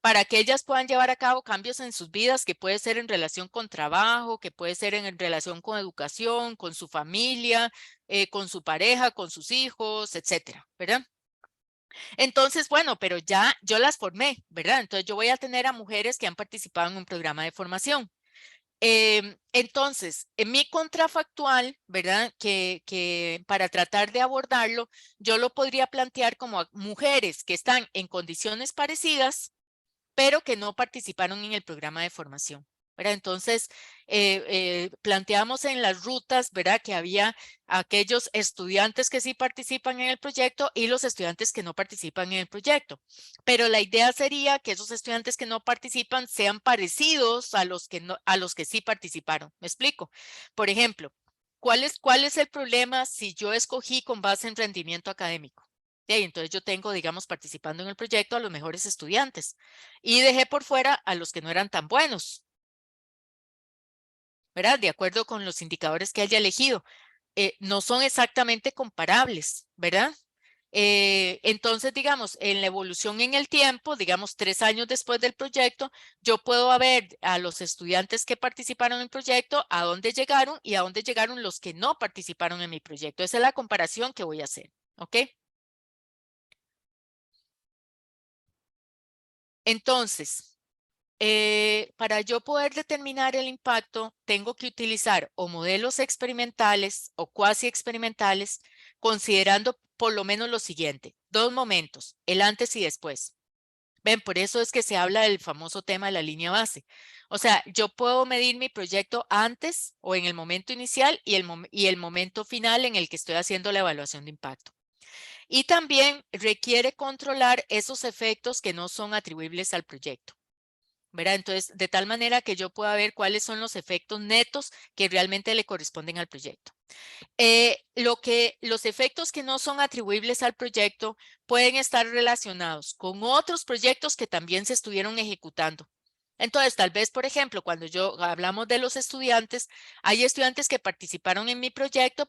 Para que ellas puedan llevar a cabo cambios en sus vidas, que puede ser en relación con trabajo, que puede ser en relación con educación, con su familia, con su pareja, con sus hijos, etcétera, ¿verdad? Entonces, bueno, pero ya yo las formé, ¿verdad? Entonces yo voy a tener a mujeres que han participado en un programa de formación. Entonces, en mi contrafactual, ¿verdad? Que para tratar de abordarlo, yo lo podría plantear como a mujeres que están en condiciones parecidas, pero que no participaron en el programa de formación, ¿verdad? Entonces, planteamos en las rutas, ¿verdad? Que había aquellos estudiantes que sí participan en el proyecto y los estudiantes que no participan en el proyecto. Pero la idea sería que esos estudiantes que no participan sean parecidos a los que sí participaron. ¿Me explico? Por ejemplo, ¿cuál es el problema si yo escogí con base en rendimiento académico? Entonces yo tengo, digamos, participando en el proyecto a los mejores estudiantes y dejé por fuera a los que no eran tan buenos, ¿verdad? De acuerdo con los indicadores que haya elegido. No son exactamente comparables, ¿verdad? Entonces, digamos, en la evolución en el tiempo, digamos 3 años después del proyecto, yo puedo ver a los estudiantes que participaron en el proyecto, a dónde llegaron y a dónde llegaron los que no participaron en mi proyecto. Esa es la comparación que voy a hacer, ¿ok? Entonces, para yo poder determinar el impacto, tengo que utilizar o modelos experimentales o cuasi experimentales, considerando por lo menos lo siguiente, 2 momentos, el antes y después. Ven, por eso es que se habla del famoso tema de la línea base. O sea, yo puedo medir mi proyecto antes o en el momento inicial y el momento final en el que estoy haciendo la evaluación de impacto. Y también requiere controlar esos efectos que no son atribuibles al proyecto, ¿verdad? Entonces, de tal manera que yo pueda ver cuáles son los efectos netos que realmente le corresponden al proyecto. Los efectos que no son atribuibles al proyecto pueden estar relacionados con otros proyectos que también se estuvieron ejecutando. Entonces, tal vez, por ejemplo, cuando hablamos de los estudiantes, hay estudiantes que participaron en mi proyecto,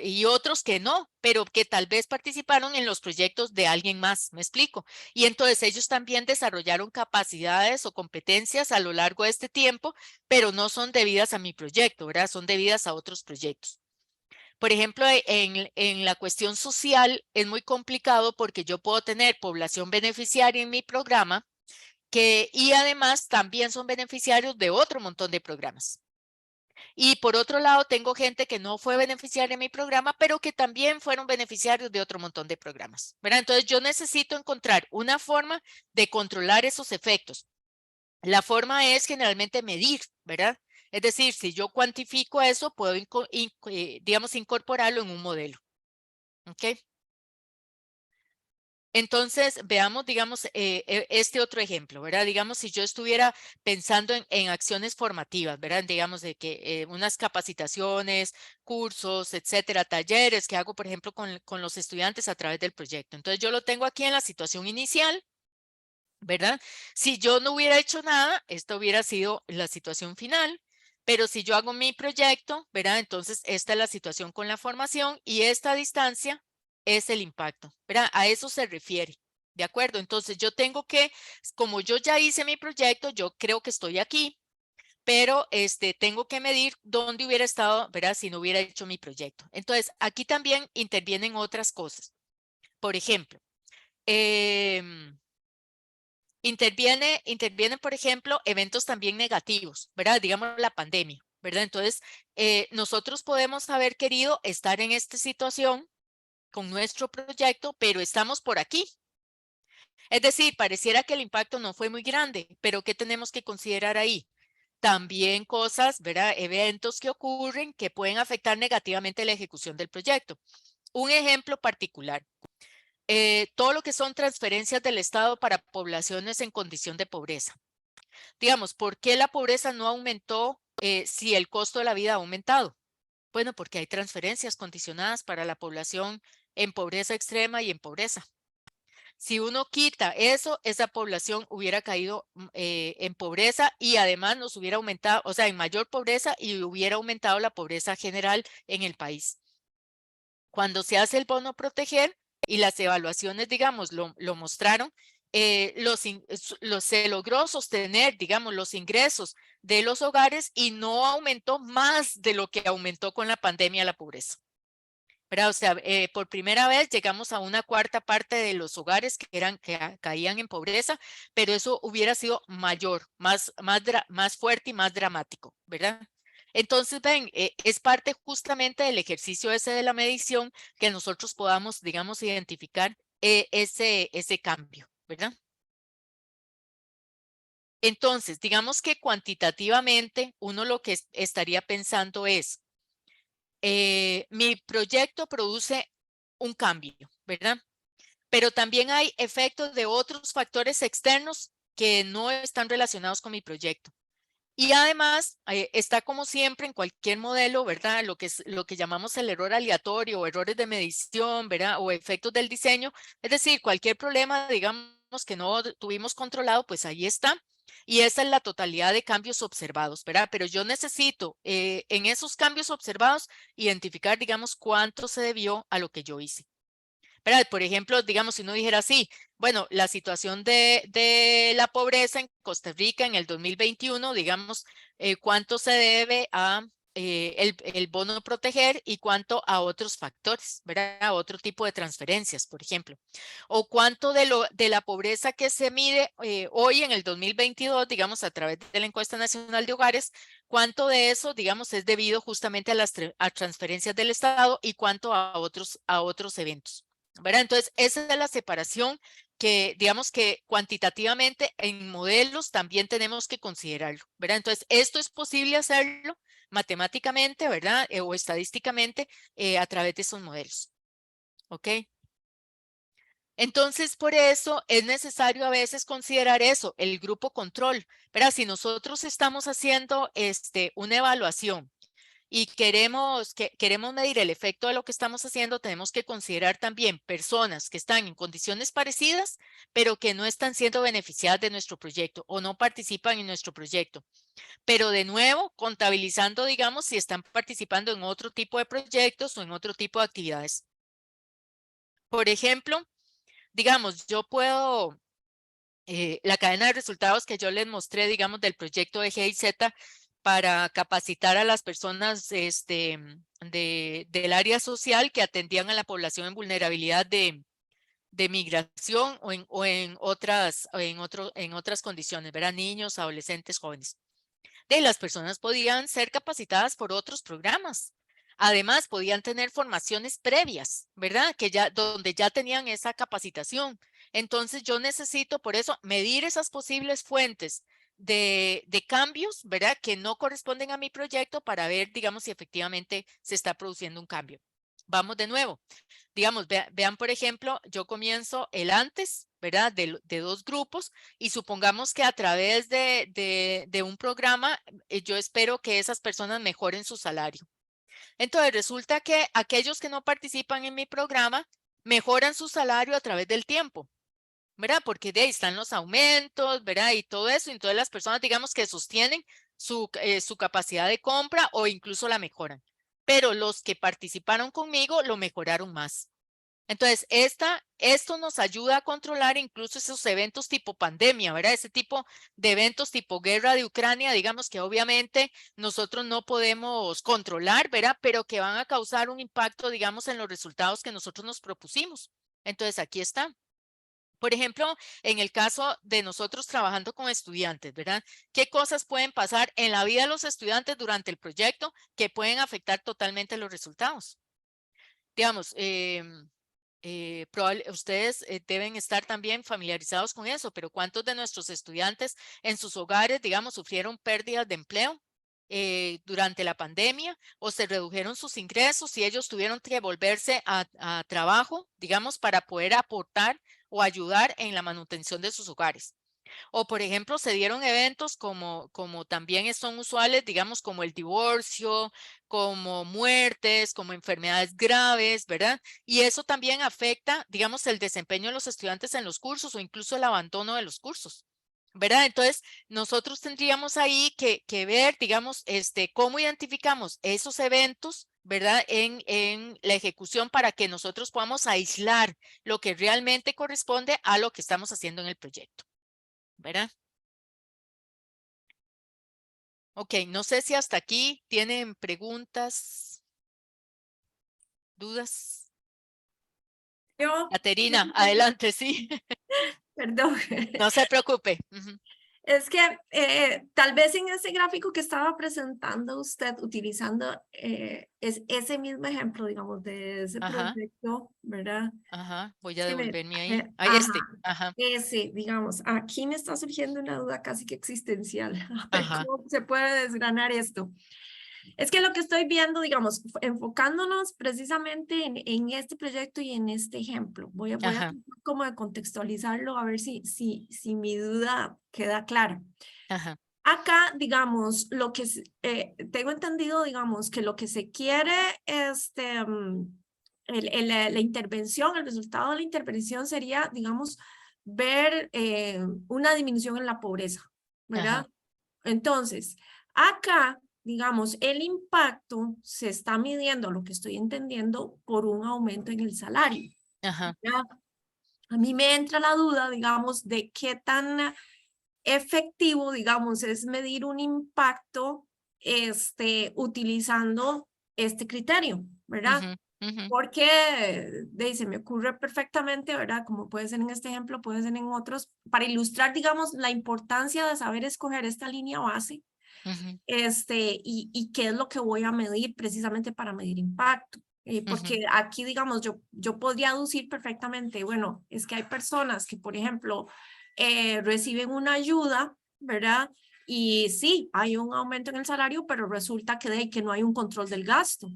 y otros que no, pero que tal vez participaron en los proyectos de alguien más, ¿me explico? Y entonces ellos también desarrollaron capacidades o competencias a lo largo de este tiempo, pero no son debidas a mi proyecto, ¿verdad? Son debidas a otros proyectos. Por ejemplo, en la cuestión social es muy complicado porque yo puedo tener población beneficiaria en mi programa y además también son beneficiarios de otro montón de programas. Y por otro lado, tengo gente que no fue beneficiaria de mi programa, pero que también fueron beneficiarios de otro montón de programas, ¿verdad? Entonces, yo necesito encontrar una forma de controlar esos efectos. La forma es generalmente medir, ¿verdad? Es decir, si yo cuantifico eso, puedo, digamos, incorporarlo en un modelo. ¿Ok? Entonces, veamos, digamos, este otro ejemplo, ¿verdad? Digamos, si yo estuviera pensando en acciones formativas, ¿verdad? Digamos, de que unas capacitaciones, cursos, etcétera, talleres que hago, por ejemplo, con los estudiantes a través del proyecto. Entonces, yo lo tengo aquí en la situación inicial, ¿verdad? Si yo no hubiera hecho nada, esta hubiera sido la situación final, pero si yo hago mi proyecto, ¿verdad? Entonces, esta es la situación con la formación y esta distancia es el impacto, ¿verdad? A eso se refiere, ¿de acuerdo? Entonces, yo tengo que, como yo ya hice mi proyecto, yo creo que estoy aquí, pero tengo que medir dónde hubiera estado, ¿verdad? Si no hubiera hecho mi proyecto. Entonces, aquí también intervienen otras cosas. Por ejemplo, intervienen, por ejemplo, eventos también negativos, ¿verdad? Digamos la pandemia, ¿verdad? Entonces, nosotros podemos haber querido estar en esta situación con nuestro proyecto, pero estamos por aquí. Es decir, pareciera que el impacto no fue muy grande, pero ¿qué tenemos que considerar ahí? También cosas, ¿verdad? Eventos que ocurren que pueden afectar negativamente la ejecución del proyecto. Un ejemplo particular. Todo lo que son transferencias del Estado para poblaciones en condición de pobreza. Digamos, ¿por qué la pobreza no aumentó si el costo de la vida ha aumentado? Bueno, porque hay transferencias condicionadas para la población en pobreza extrema y en pobreza. Si uno quita eso, esa población hubiera caído en pobreza y además nos hubiera aumentado, o sea, en mayor pobreza y hubiera aumentado la pobreza general en el país. cuando se hace el bono proteger y las evaluaciones, digamos, lo mostraron, se logró sostener, digamos, los ingresos de los hogares y no aumentó más de lo que aumentó con la pandemia la pobreza. ¿Verdad? O sea, por primera vez llegamos a una cuarta parte de los hogares que caían en pobreza, pero eso hubiera sido mayor, más fuerte y más dramático, ¿verdad? Entonces, ven, es parte justamente del ejercicio ese de la medición que nosotros podamos, digamos, identificar ese cambio, ¿verdad? Entonces, digamos que cuantitativamente uno lo que estaría pensando es, mi proyecto produce un cambio, ¿verdad? Pero también hay efectos de otros factores externos que no están relacionados con mi proyecto. Y además, está como siempre en cualquier modelo, ¿verdad? Lo que llamamos el error aleatorio o errores de medición, ¿verdad? O efectos del diseño. Es decir, cualquier problema, digamos, que no tuvimos controlado, pues ahí está. Y esa es la totalidad de cambios observados, ¿verdad? Pero yo necesito en esos cambios observados identificar, digamos, cuánto se debió a lo que yo hice. ¿Verdad? Por ejemplo, digamos, si uno dijera así, bueno, la situación de la pobreza en Costa Rica en el 2021, digamos, cuánto se debe a el bono proteger y cuánto a otros factores, ¿verdad? A otro tipo de transferencias, por ejemplo. O cuánto de la pobreza que se mide hoy en el 2022, digamos, a través de la encuesta nacional de hogares, cuánto de eso, digamos, es debido justamente a las transferencias del Estado y cuánto a otros eventos. ¿Verdad? Entonces, esa es la separación que, digamos que cuantitativamente en modelos también tenemos que considerarlo, ¿verdad? Entonces, esto es posible hacerlo matemáticamente, ¿verdad? O estadísticamente a través de esos modelos, ¿ok? Entonces, por eso es necesario a veces considerar eso, el grupo control, ¿verdad? Si nosotros estamos haciendo una evaluación y queremos medir el efecto de lo que estamos haciendo, tenemos que considerar también personas que están en condiciones parecidas, pero que no están siendo beneficiadas de nuestro proyecto o no participan en nuestro proyecto. Pero de nuevo, contabilizando, digamos, si están participando en otro tipo de proyectos o en otro tipo de actividades. Por ejemplo, digamos, yo puedo, la cadena de resultados que yo les mostré, digamos, del proyecto de GIZ, para capacitar a las personas del área social que atendían a la población en vulnerabilidad de migración o en otras condiciones, ¿verdad? Niños, adolescentes, jóvenes. Las personas podían ser capacitadas por otros programas. Además, podían tener formaciones previas, ¿verdad? Donde ya tenían esa capacitación. Entonces, yo necesito, por eso, medir esas posibles fuentes de cambios, ¿verdad? Que no corresponden a mi proyecto para ver, digamos, si efectivamente se está produciendo un cambio. Vamos de nuevo. Digamos, vean, por ejemplo, yo comienzo el antes, ¿verdad? De dos grupos y supongamos que a través de un programa, yo espero que esas personas mejoren su salario. Entonces, resulta que aquellos que no participan en mi programa mejoran su salario a través del tiempo, ¿verdad? Porque de ahí están los aumentos, ¿verdad? Y todo eso. Entonces, las personas, digamos, que sostienen su capacidad de compra o incluso la mejoran. Pero los que participaron conmigo lo mejoraron más. Entonces, esto nos ayuda a controlar incluso esos eventos tipo pandemia, ¿verdad? Ese tipo de eventos tipo guerra de Ucrania, digamos que obviamente nosotros no podemos controlar, ¿verdad? Pero que van a causar un impacto, digamos, en los resultados que nosotros nos propusimos. Entonces, aquí está. Por ejemplo, en el caso de nosotros trabajando con estudiantes, ¿verdad? ¿Qué cosas pueden pasar en la vida de los estudiantes durante el proyecto que pueden afectar totalmente los resultados? Digamos, ustedes deben estar también familiarizados con eso, pero ¿cuántos de nuestros estudiantes en sus hogares, digamos, sufrieron pérdidas de empleo durante la pandemia o se redujeron sus ingresos y ellos tuvieron que volverse a trabajo, digamos, para poder aportar o ayudar en la manutención de sus hogares? O, por ejemplo, se dieron eventos como también son usuales, digamos, como el divorcio, como muertes, como enfermedades graves, ¿verdad? Y eso también afecta, digamos, el desempeño de los estudiantes en los cursos o incluso el abandono de los cursos, ¿verdad? Entonces, nosotros tendríamos ahí que ver, digamos, cómo identificamos esos eventos, ¿verdad? En la ejecución para que nosotros podamos aislar lo que realmente corresponde a lo que estamos haciendo en el proyecto, ¿verdad? Ok, no sé si hasta aquí tienen preguntas, dudas. Yo, Caterina, adelante, sí. perdón. No se preocupe. Ujú. Es que tal vez en ese gráfico que estaba presentando usted, utilizando es ese mismo ejemplo, digamos, de ese Ajá, proyecto, ¿verdad? ajá, voy a Que devolverme ahí. Ah, ajá, ajá, ese, digamos, aquí me está surgiendo una duda casi que existencial. A ver ajá, cómo se puede desgranar esto. Es que lo que estoy viendo, digamos, enfocándonos precisamente en este proyecto y en este ejemplo, voy a ajá, tratar como de contextualizarlo a ver si mi duda queda clara. ajá, Acá, digamos, lo que tengo entendido, digamos, que lo que se quiere, la intervención, el resultado de la intervención sería, digamos, ver una disminución en la pobreza, ¿verdad? ajá, Entonces, acá, digamos, el impacto se está midiendo, lo que estoy entendiendo, por un aumento en el salario. ajá, ¿Ya? A mí me entra la duda, digamos, de qué tan efectivo, digamos, es medir un impacto utilizando este criterio, ¿verdad? ujú, ujú, Porque se me ocurre perfectamente, ¿verdad? Como puede ser en este ejemplo, puede ser en otros, para ilustrar, digamos, la importancia de saber escoger esta línea base, ujú, y qué es lo que voy a medir precisamente para medir impacto. ujú, Porque aquí, digamos, yo podría aducir perfectamente, bueno, es que hay personas que, por ejemplo, reciben una ayuda, ¿verdad? Y sí, hay un aumento en el salario, pero resulta que no hay un control del gasto.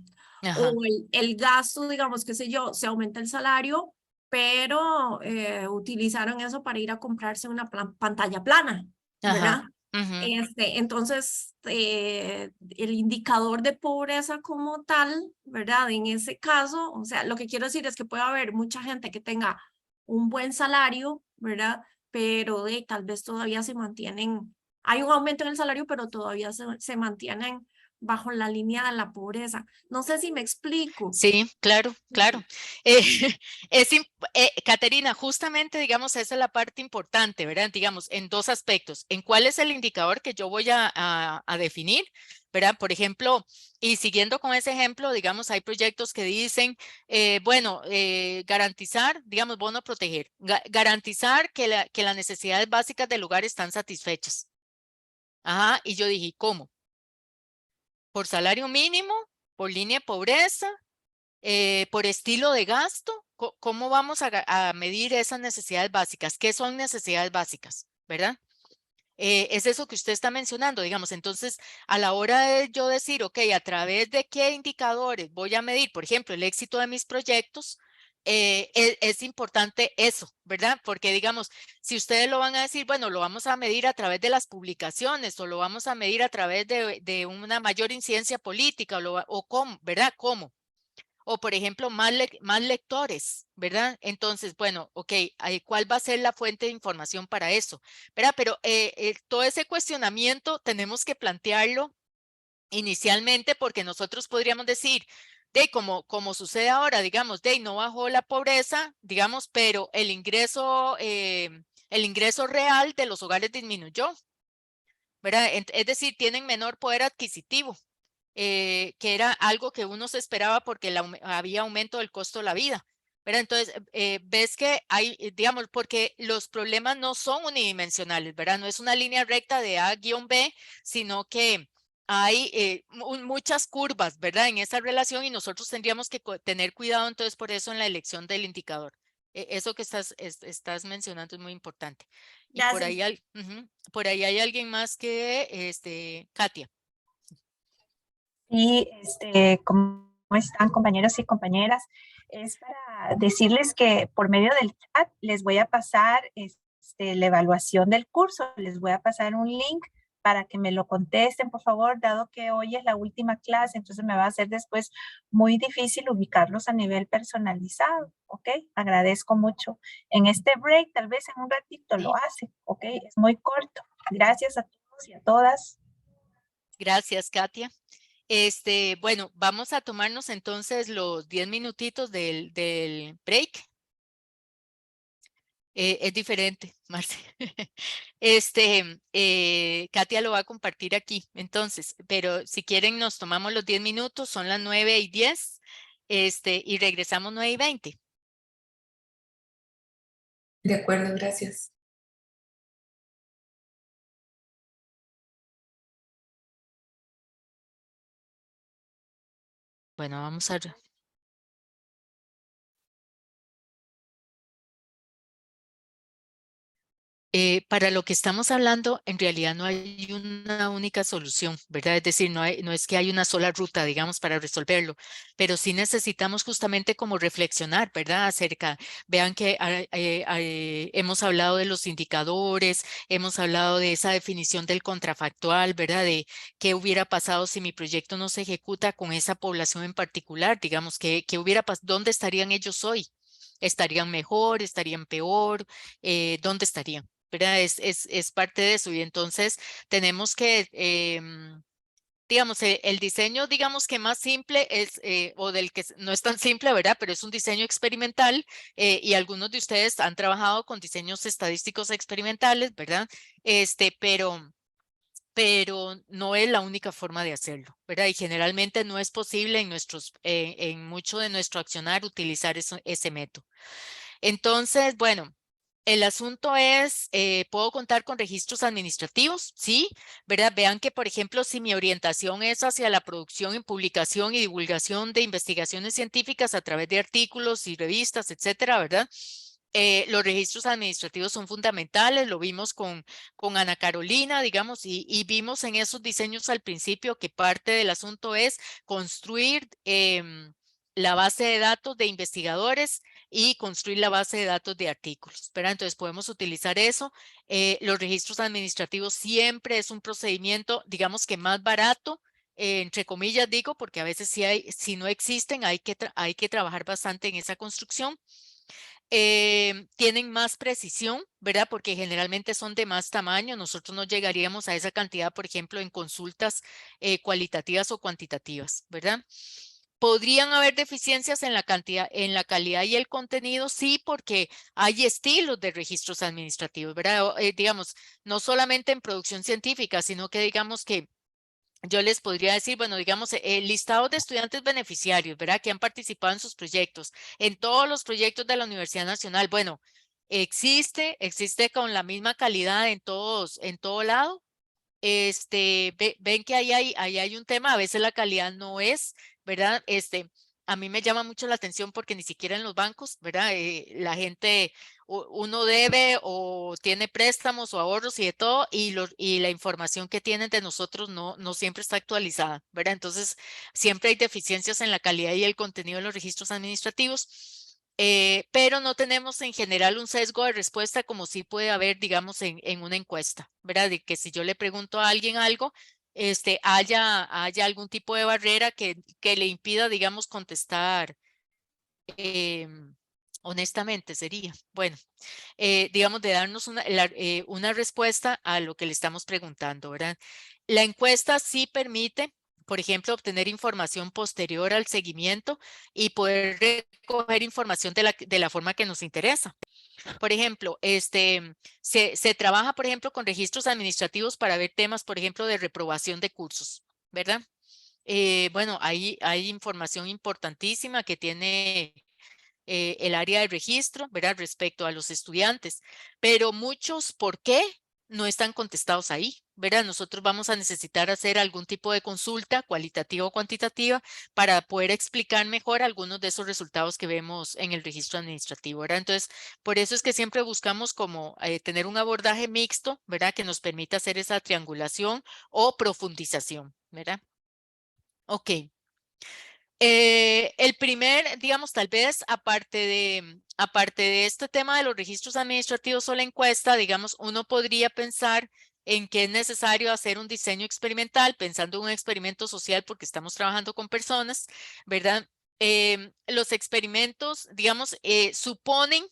ajá, O el gasto, digamos, qué sé yo, se aumenta el salario, pero utilizaron eso para ir a comprarse una pantalla plana, ajá, ¿verdad? ujú, Entonces, el indicador de pobreza como tal, ¿verdad? En ese caso, o sea, lo que quiero decir es que puede haber mucha gente que tenga un buen salario, ¿verdad? Pero tal vez todavía se mantienen, hay un aumento en el salario, pero todavía se mantienen bajo la línea de la pobreza. No sé si me explico. Sí, claro, claro. Caterina, justamente, digamos, esa es la parte importante, ¿verdad? Digamos, en dos aspectos. En cuál es el indicador que yo voy a definir, ¿verdad? Por ejemplo, y siguiendo con ese ejemplo, digamos, hay proyectos que dicen, bueno, garantizar, digamos, bono proteger, garantizar que las necesidades básicas del hogar están satisfechas. Ajá, y yo dije, ¿cómo? ¿Por salario mínimo? ¿Por línea de pobreza? ¿Por estilo de gasto? ¿Cómo vamos a medir esas necesidades básicas? ¿Qué son necesidades básicas? ¿Verdad? Es eso que usted está mencionando, digamos. Entonces, a la hora de yo decir, ok, ¿a través de qué indicadores voy a medir, por ejemplo, el éxito de mis proyectos? Es importante eso, ¿verdad? Porque, digamos, si ustedes lo van a decir, bueno, lo vamos a medir a través de las publicaciones o lo vamos a medir a través de una mayor incidencia política o cómo, ¿verdad? ¿Cómo? O, por ejemplo, más lectores, ¿verdad? Entonces, bueno, ok, ¿cuál va a ser la fuente de información para eso? ¿Verdad? Pero todo ese cuestionamiento tenemos que plantearlo inicialmente porque nosotros podríamos decir, como sucede ahora, digamos, no bajó la pobreza, digamos, pero el ingreso real de los hogares disminuyó, ¿verdad? Es decir, tienen menor poder adquisitivo. Que era algo que uno se esperaba porque había aumento del costo de la vida. ¿Verdad? Entonces, ves que hay, digamos, porque los problemas no son unidimensionales, ¿verdad? No es una línea recta de A-B, sino que hay muchas curvas, ¿verdad? En esa relación y nosotros tendríamos que tener cuidado entonces por eso en la elección del indicador. Eso que estás mencionando es muy importante. Y Gracias. por ahí hay alguien más que, Katia. Y ¿cómo están, compañeros y compañeras? Es para decirles que por medio del chat les voy a pasar la evaluación del curso, les voy a pasar un link para que me lo contesten, por favor, dado que hoy es la última clase, entonces me va a ser después muy difícil ubicarlos a nivel personalizado, ¿ok? Agradezco mucho. En este break, tal vez en un ratito lo hace, ¿ok? Es muy corto. Gracias a todos y a todas. Gracias, Katia. Bueno, vamos a tomarnos entonces los 10 minutitos del break. Es diferente, Marce. Katia lo va a compartir aquí, entonces, pero si quieren nos tomamos los 10 minutos, son las 9:10, y regresamos 9:20. De acuerdo, gracias. Bueno, vamos a... Para lo que estamos hablando, en realidad no hay una única solución, ¿verdad? Es decir, no es que hay una sola ruta, digamos, para resolverlo, pero sí necesitamos justamente como reflexionar, ¿verdad? Vean que hemos hablado de los indicadores, hemos hablado de esa definición del contrafactual, ¿verdad? De qué hubiera pasado si mi proyecto no se ejecuta con esa población en particular, digamos, ¿dónde estarían ellos hoy? ¿Estarían mejor? ¿Estarían peor? ¿Dónde estarían? ¿Verdad? Es parte de eso y entonces tenemos que, digamos, el diseño, digamos que más simple es, o del que no es tan simple, ¿verdad? Pero es un diseño experimental y algunos de ustedes han trabajado con diseños estadísticos experimentales, ¿verdad? Pero no es la única forma de hacerlo, ¿verdad? Y generalmente no es posible en mucho de nuestro accionar utilizar ese método. Entonces, bueno, el asunto es, ¿puedo contar con registros administrativos? Sí, ¿verdad? Vean que, por ejemplo, si mi orientación es hacia la producción y publicación y divulgación de investigaciones científicas a través de artículos y revistas, etcétera, ¿verdad? Los registros administrativos son fundamentales, lo vimos con Ana Carolina, digamos, y vimos en esos diseños al principio que parte del asunto es construir la base de datos de investigadores y construir la base de datos de artículos, ¿verdad? Entonces podemos utilizar eso. Los registros administrativos siempre es un procedimiento, digamos que más barato, entre comillas digo, porque a veces si no existen, hay que trabajar bastante en esa construcción. Tienen más precisión, ¿verdad? Porque generalmente son de más tamaño. Nosotros no llegaríamos a esa cantidad, por ejemplo, en consultas cualitativas o cuantitativas, ¿verdad? ¿Podrían haber deficiencias en la cantidad, en la calidad y el contenido? Sí, porque hay estilos de registros administrativos, ¿verdad? Digamos, no solamente en producción científica, sino que digamos que yo les podría decir, bueno, digamos, el listado de estudiantes beneficiarios, ¿verdad? Que han participado en sus proyectos, en todos los proyectos de la Universidad Nacional. Bueno, existe con la misma calidad en todo lado. Ven que ahí hay un tema, a veces la calidad no es, ¿verdad? A mí me llama mucho la atención porque ni siquiera en los bancos, ¿verdad? La gente, uno debe o tiene préstamos o ahorros y de todo, y la información que tienen de nosotros no siempre está actualizada, ¿verdad? Entonces, siempre hay deficiencias en la calidad y el contenido de los registros administrativos. Pero no tenemos en general un sesgo de respuesta como sí puede haber, digamos, en una encuesta, ¿verdad? De que si yo le pregunto a alguien algo, haya algún tipo de barrera que le impida, digamos, contestar honestamente sería, bueno, digamos, de darnos una respuesta a lo que le estamos preguntando, ¿verdad? La encuesta sí permite, por ejemplo, obtener información posterior al seguimiento y poder recoger información de la forma que nos interesa. Por ejemplo, se trabaja, por ejemplo, con registros administrativos para ver temas, por ejemplo, de reprobación de cursos, ¿verdad? Bueno, hay información importantísima que tiene el área de registro, ¿verdad? Respecto a los estudiantes, pero muchos, ¿por qué? No están contestados ahí, ¿verdad? Nosotros vamos a necesitar hacer algún tipo de consulta cualitativa o cuantitativa para poder explicar mejor algunos de esos resultados que vemos en el registro administrativo, ¿verdad? Entonces, por eso es que siempre buscamos como tener un abordaje mixto, ¿verdad? Que nos permita hacer esa triangulación o profundización, ¿verdad? Ok. El primer, digamos, tal vez aparte de este tema de los registros administrativos o la encuesta, digamos, uno podría pensar en que es necesario hacer un diseño experimental, pensando en un experimento social porque estamos trabajando con personas, ¿verdad? Los experimentos, digamos, suponen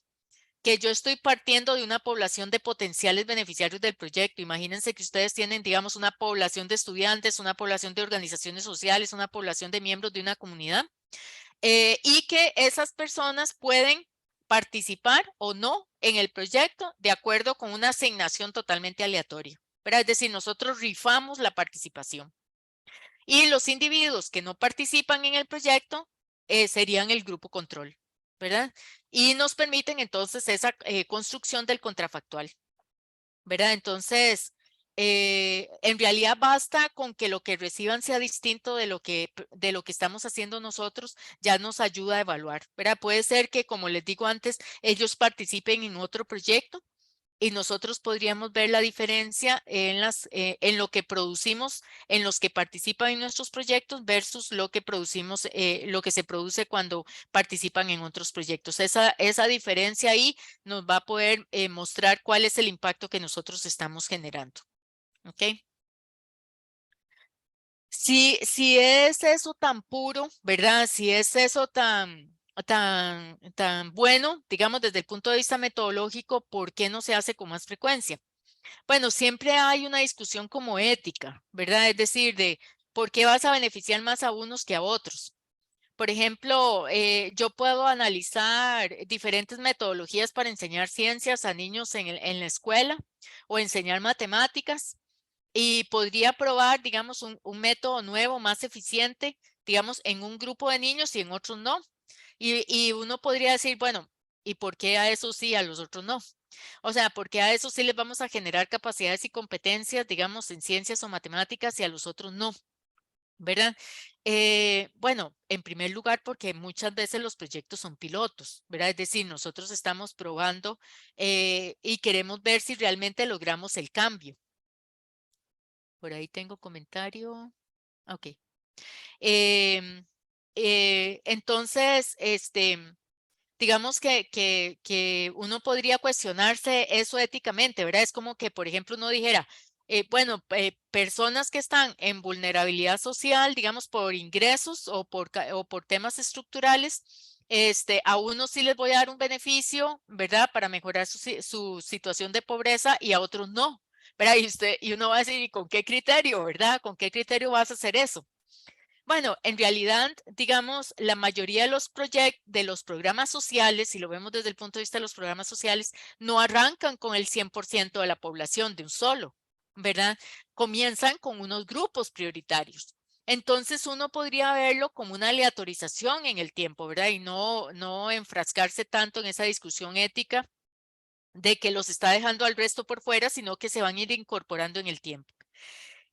que yo estoy partiendo de una población de potenciales beneficiarios del proyecto. Imagínense que ustedes tienen, digamos, una población de estudiantes, una población de organizaciones sociales, una población de miembros de una comunidad, y que esas personas pueden participar o no en el proyecto de acuerdo con una asignación totalmente aleatoria, ¿verdad? Es decir, nosotros rifamos la participación. Y los individuos que no participan en el proyecto serían el grupo control, ¿verdad? Y nos permiten entonces esa construcción del contrafactual, ¿verdad? Entonces, en realidad basta con que lo que reciban sea distinto de lo que estamos haciendo nosotros, ya nos ayuda a evaluar, ¿verdad? Puede ser que, como les digo antes, ellos participen en otro proyecto y nosotros podríamos ver la diferencia en lo que producimos, en los que participan en nuestros proyectos versus lo que producimos, lo que se produce cuando participan en otros proyectos. Esa diferencia ahí nos va a poder mostrar cuál es el impacto que nosotros estamos generando. ¿Ok? Si es eso tan puro, ¿verdad? Si es eso tan bueno, digamos, desde el punto de vista metodológico, ¿por qué no se hace con más frecuencia? Bueno, siempre hay una discusión como ética, ¿verdad? Es decir, de por qué vas a beneficiar más a unos que a otros. Por ejemplo, yo puedo analizar diferentes metodologías para enseñar ciencias a niños en la escuela o enseñar matemáticas. Y podría probar, digamos, un método nuevo, más eficiente, digamos, en un grupo de niños y en otros no. Y uno podría decir, bueno, ¿y por qué a esos sí, a los otros no? O sea, ¿por qué a esos sí les vamos a generar capacidades y competencias, digamos, en ciencias o matemáticas y a los otros no? ¿Verdad? Bueno, en primer lugar, porque muchas veces los proyectos son pilotos, ¿verdad? Es decir, nosotros estamos probando y queremos ver si realmente logramos el cambio. Por ahí tengo comentario. Ok. Entonces, digamos que uno podría cuestionarse eso éticamente, ¿verdad? Es como que, por ejemplo, uno dijera, bueno, personas que están en vulnerabilidad social, digamos, por ingresos o por temas estructurales, a unos sí les voy a dar un beneficio, ¿verdad? Para mejorar su situación de pobreza y a otros no, ¿verdad? Y uno va a decir, ¿y con qué criterio, verdad? ¿Con qué criterio vas a hacer eso? Bueno, en realidad, digamos, la mayoría de los programas sociales, si lo vemos desde el punto de vista de los programas sociales, no arrancan con el 100% de la población de un solo, ¿verdad? Comienzan con unos grupos prioritarios. Entonces, uno podría verlo como una aleatorización en el tiempo, ¿verdad? Y no enfrascarse tanto en esa discusión ética de que los está dejando al resto por fuera, sino que se van a ir incorporando en el tiempo.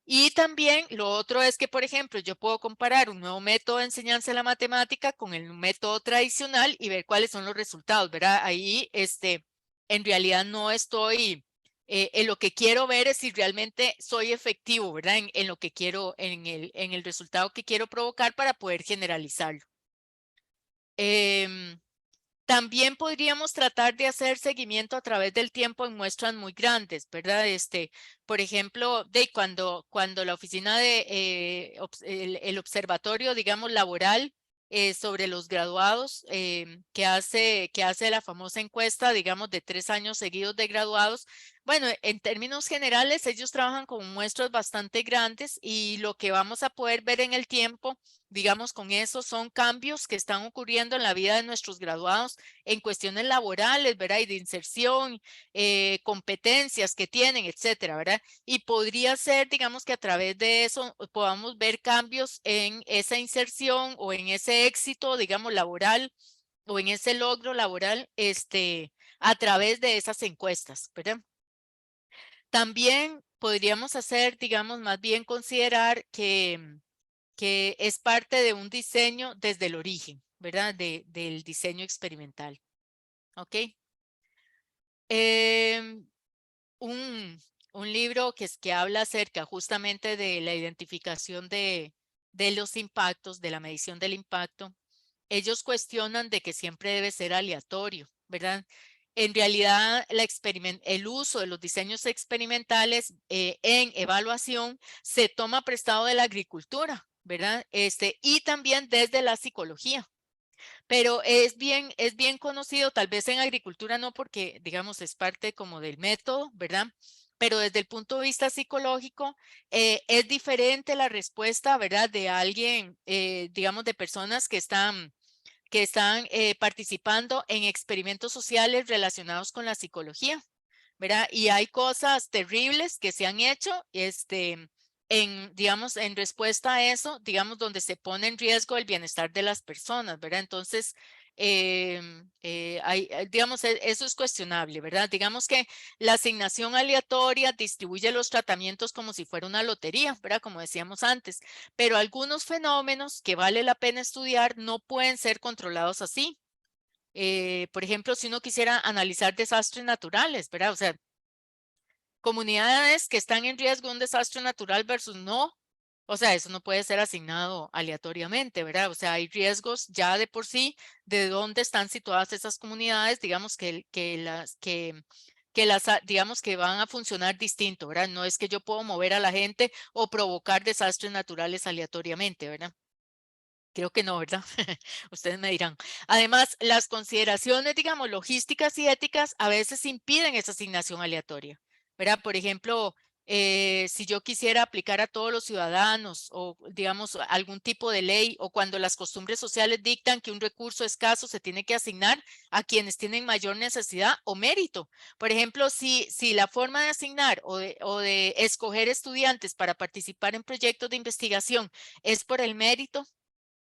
Y también lo otro es que, por ejemplo, yo puedo comparar un nuevo método de enseñanza de la matemática con el método tradicional y ver cuáles son los resultados, ¿verdad? Ahí, en realidad no estoy, en lo que quiero ver es si realmente soy efectivo, ¿verdad? En lo que quiero, en el resultado que quiero provocar para poder generalizarlo. También podríamos tratar de hacer seguimiento a través del tiempo en muestras muy grandes, ¿verdad? Por ejemplo, cuando la oficina de el observatorio, digamos, laboral sobre los graduados que hace la famosa encuesta, digamos, de 3 años seguidos de graduados. Bueno, en términos generales, ellos trabajan con muestras bastante grandes y lo que vamos a poder ver en el tiempo, digamos, con eso son cambios que están ocurriendo en la vida de nuestros graduados en cuestiones laborales, ¿verdad? Y de inserción, competencias que tienen, etcétera, ¿verdad? Y podría ser, digamos, que a través de eso podamos ver cambios en esa inserción o en ese éxito, digamos, laboral o en ese logro laboral, a través de esas encuestas, ¿verdad? También podríamos hacer, digamos, más bien considerar que es parte de un diseño desde el origen, ¿verdad? Del diseño experimental. ¿Ok? Un libro que habla acerca justamente de la identificación de los impactos, de la medición del impacto. Ellos cuestionan de que siempre debe ser aleatorio, ¿verdad? En realidad, el uso de los diseños experimentales en evaluación se toma prestado de la agricultura, ¿verdad? Y también desde la psicología. pero es bien conocido, tal vez en agricultura no, porque digamos es parte como del método, ¿verdad? Pero desde el punto de vista psicológico, es diferente la respuesta, ¿verdad? De alguien, digamos, de personas que están participando en experimentos sociales relacionados con la psicología, ¿verdad? Y hay cosas terribles que se han hecho, digamos, en respuesta a eso, digamos, donde se pone en riesgo el bienestar de las personas, ¿verdad? Entonces, digamos, eso es cuestionable, ¿verdad? Digamos que la asignación aleatoria distribuye los tratamientos como si fuera una lotería, ¿verdad? Como decíamos antes, pero algunos fenómenos que vale la pena estudiar no pueden ser controlados así. Por ejemplo, si uno quisiera analizar desastres naturales, ¿verdad? O sea, comunidades que están en riesgo de un desastre natural versus no, o sea, eso no puede ser asignado aleatoriamente, ¿verdad? O sea, hay riesgos ya de por sí de dónde están situadas esas comunidades, digamos digamos que van a funcionar distinto, ¿verdad? No es que yo puedo mover a la gente o provocar desastres naturales aleatoriamente, ¿verdad? Creo que no, ¿verdad? Ustedes me dirán. Además, las consideraciones, digamos, logísticas y éticas a veces impiden esa asignación aleatoria, ¿verdad? Por ejemplo, si yo quisiera aplicar a todos los ciudadanos o, digamos, algún tipo de ley o cuando las costumbres sociales dictan que un recurso escaso se tiene que asignar a quienes tienen mayor necesidad o mérito. Por ejemplo, si la forma de asignar o de escoger estudiantes para participar en proyectos de investigación es por el mérito,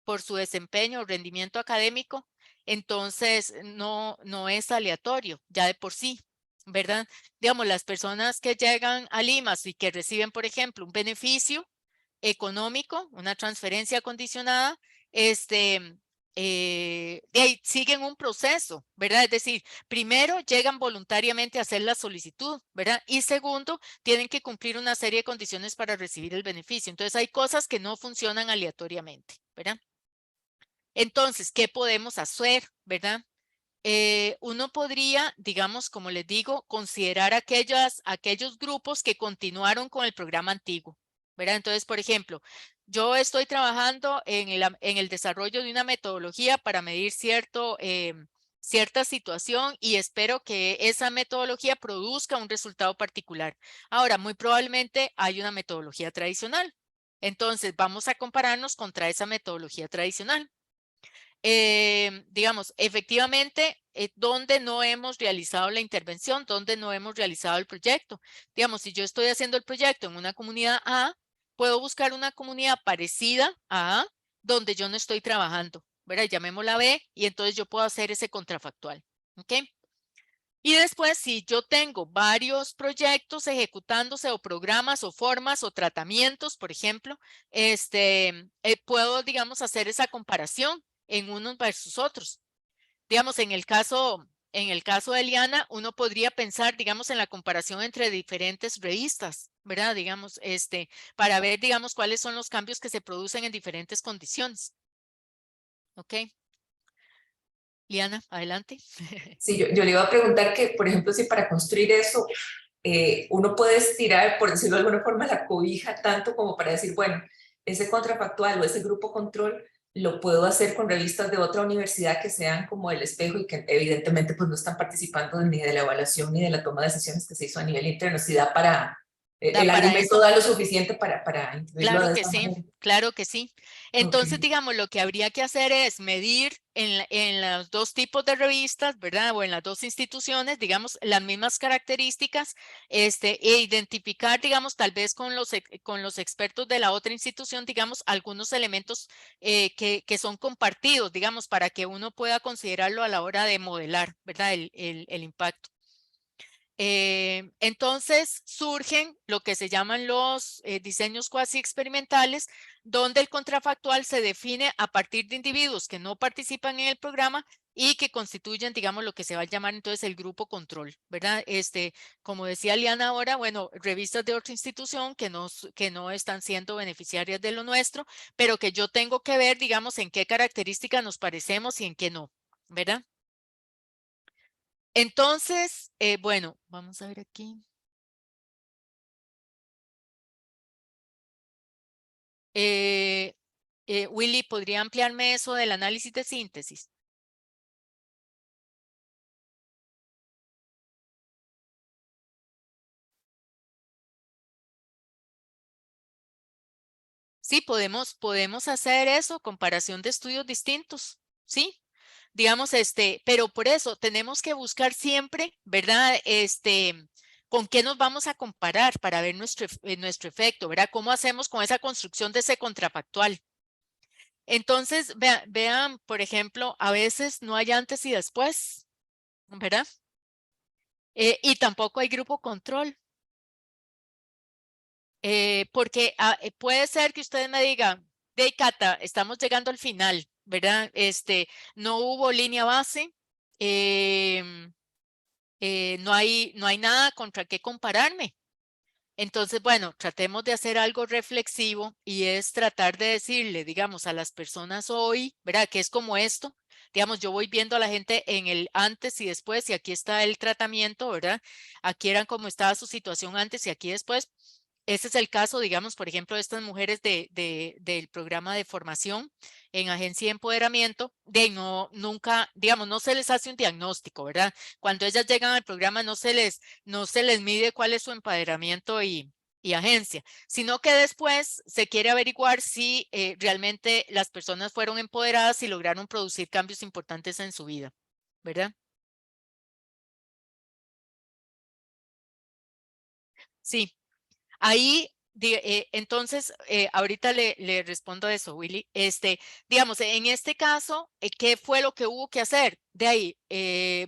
por su desempeño o rendimiento académico, entonces no es aleatorio ya de por sí, ¿verdad? Digamos, las personas que llegan a Limas y que reciben, por ejemplo, un beneficio económico, una transferencia condicionada, de ahí siguen un proceso, ¿verdad? Es decir, primero llegan voluntariamente a hacer la solicitud, ¿verdad? Y segundo, tienen que cumplir una serie de condiciones para recibir el beneficio. Entonces, hay cosas que no funcionan aleatoriamente, ¿verdad? Entonces, ¿qué podemos hacer, verdad? Uno podría, digamos, como les digo, considerar aquellos grupos que continuaron con el programa antiguo, ¿verdad? Entonces, por ejemplo, yo estoy trabajando en el desarrollo de una metodología para medir cierta situación y espero que esa metodología produzca un resultado particular. Ahora, muy probablemente hay una metodología tradicional. Entonces, vamos a compararnos contra esa metodología tradicional. Digamos, efectivamente, donde no hemos realizado la intervención, donde no hemos realizado el proyecto. Digamos, si yo estoy haciendo el proyecto en una comunidad A, puedo buscar una comunidad parecida a A, donde yo no estoy trabajando, ¿verdad? Llamémosla B, y entonces yo puedo hacer ese contrafactual, ¿ok? Y después, si yo tengo varios proyectos ejecutándose o programas o formas o tratamientos, por ejemplo, puedo, digamos, hacer esa comparación en unos versus otros. Digamos, en el caso de Eliana, uno podría pensar, digamos, en la comparación entre diferentes revistas, ¿verdad? Digamos, para ver, digamos, cuáles son los cambios que se producen en diferentes condiciones. ¿Ok? Liana, adelante. Sí, yo le iba a preguntar que, por ejemplo, si para construir eso uno puede estirar, por decirlo de alguna forma, la cobija tanto como para decir, bueno, ese contrafactual o ese grupo control lo puedo hacer con revistas de otra universidad que sean como el espejo y que evidentemente pues no están participando ni de la evaluación ni de la toma de decisiones que se hizo a nivel interno, si da para, Da el para argumento eso. da lo suficiente para incluirlo Claro de que esa sí, manera. claro que sí. Entonces, Okay. digamos, lo que habría que hacer es medir en los dos tipos de revistas, ¿verdad? O en las dos instituciones, digamos, las mismas características, e identificar, digamos, tal vez con los expertos de la otra institución, digamos, algunos elementos que son compartidos, digamos, para que uno pueda considerarlo a la hora de modelar, ¿verdad? El impacto. Entonces surgen lo que se llaman los diseños cuasi experimentales, donde el contrafactual se define a partir de individuos que no participan en el programa y que constituyen, digamos, lo que se va a llamar entonces el grupo control, ¿verdad? Como decía Liana ahora, bueno, revistas de otra institución que no están siendo beneficiarias de lo nuestro, pero que yo tengo que ver, digamos, en qué características nos parecemos y en qué no, ¿verdad? Entonces, bueno, vamos a ver aquí. Willy, ¿podría ampliarme eso del análisis de síntesis? Sí, podemos hacer eso, comparación de estudios distintos, ¿sí? Digamos, pero por eso tenemos que buscar siempre, ¿verdad? ¿Con qué nos vamos a comparar para ver nuestro efecto, ¿verdad? ¿Cómo hacemos con esa construcción de ese contrafactual? Entonces, vean, por ejemplo, a veces no hay antes y después, ¿verdad? Y tampoco hay grupo control. Porque puede ser que ustedes me digan, de Cata, estamos llegando al final, ¿verdad? No hubo línea base, no hay nada contra qué compararme. Entonces, bueno, tratemos de hacer algo reflexivo y es tratar de decirle, digamos, a las personas hoy, ¿verdad? Que es como esto, digamos, yo voy viendo a la gente en el antes y después y aquí está el tratamiento, ¿verdad? Aquí eran como estaba su situación antes y aquí después. Ese es el caso, digamos, por ejemplo, de estas mujeres del programa de formación en agencia de empoderamiento, nunca, digamos, no se les hace un diagnóstico, ¿verdad? Cuando ellas llegan al programa no se les mide cuál es su empoderamiento y agencia, sino que después se quiere averiguar si realmente las personas fueron empoderadas y lograron producir cambios importantes en su vida, ¿verdad? Sí. Ahí, entonces, ahorita le respondo a eso, Willy. Digamos, en este caso, ¿qué fue lo que hubo que hacer? De ahí,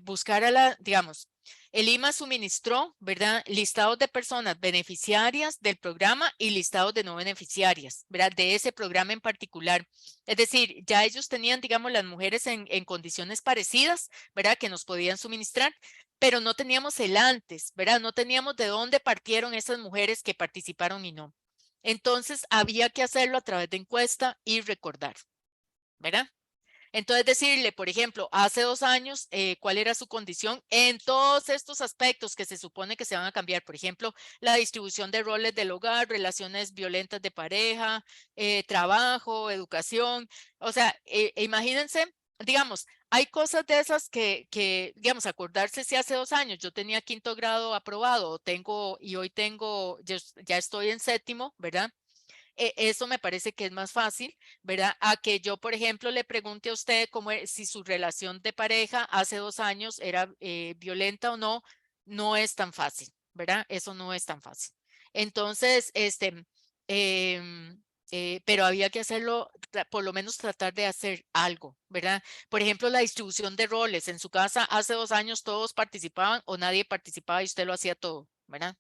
buscar digamos, el IMA suministró, ¿verdad? Listados de personas beneficiarias del programa y listados de no beneficiarias, ¿verdad? De ese programa en particular. Es decir, ya ellos tenían, digamos, las mujeres en condiciones parecidas, ¿verdad? Que nos podían suministrar, pero no teníamos el antes, ¿verdad? No teníamos de dónde partieron esas mujeres que participaron y no. Entonces, había que hacerlo a través de encuesta y recordar, ¿verdad? Entonces, decirle, por ejemplo, hace 2 años, cuál era su condición en todos estos aspectos que se supone que se van a cambiar. Por ejemplo, la distribución de roles del hogar, relaciones violentas de pareja, trabajo, educación. O sea, imagínense, digamos, hay cosas de esas digamos, acordarse si hace 2 años yo tenía 5º grado aprobado, y hoy ya estoy en 7º, ¿verdad? Eso me parece que es más fácil, ¿verdad? A que yo, por ejemplo, le pregunte a usted si su relación de pareja hace 2 años era violenta o no, no es tan fácil, ¿verdad? Eso no es tan fácil. Entonces, pero había que hacerlo, por lo menos tratar de hacer algo, ¿verdad? Por ejemplo, la distribución de roles. En su casa hace 2 años todos participaban o nadie participaba y usted lo hacía todo, ¿verdad?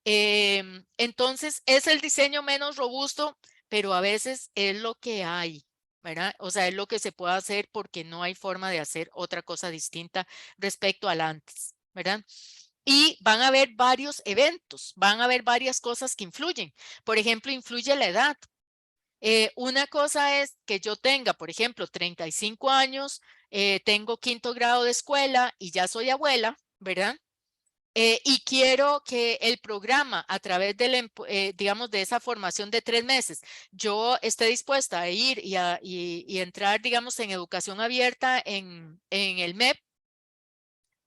Entonces, es el diseño menos robusto, pero a veces es lo que hay, ¿verdad? O sea, es lo que se puede hacer porque no hay forma de hacer otra cosa distinta respecto al antes, ¿verdad? Y van a haber varios eventos, van a haber varias cosas que influyen. Por ejemplo, influye la edad. Una cosa es que yo tenga, por ejemplo, 35 años, tengo 5º grado de escuela y ya soy abuela, ¿verdad? Y quiero que el programa, a través digamos, de esa formación de 3 meses, yo esté dispuesta a ir y entrar, digamos, en educación abierta en el MEP.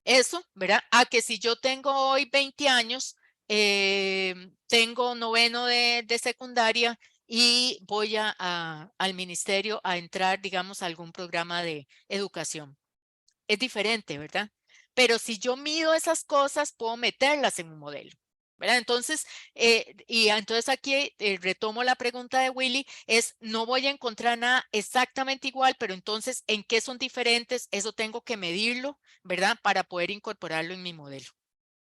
Eso, ¿verdad? A que si yo tengo hoy 20 años, tengo 9º de secundaria y voy al ministerio a entrar, digamos, a algún programa de educación. Es diferente, ¿verdad? Pero si yo mido esas cosas, puedo meterlas en un modelo, ¿verdad? Entonces, entonces aquí retomo la pregunta de Willy, no voy a encontrar nada exactamente igual, pero entonces, ¿en qué son diferentes? Eso tengo que medirlo, ¿verdad? Para poder incorporarlo en mi modelo,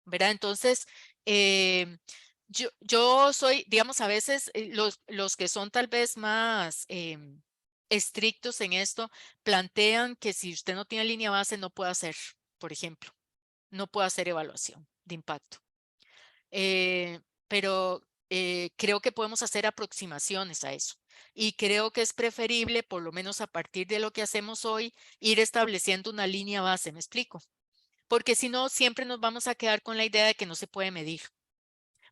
¿verdad? Entonces, yo soy, digamos, a veces los que son tal vez más estrictos en esto, plantean que si usted no tiene línea base no puede hacer, por ejemplo, no puede hacer evaluación de impacto. Pero creo que podemos hacer aproximaciones a eso. Y creo que es preferible, por lo menos a partir de lo que hacemos hoy, ir estableciendo una línea base, ¿me explico? Porque si no, siempre nos vamos a quedar con la idea de que no se puede medir,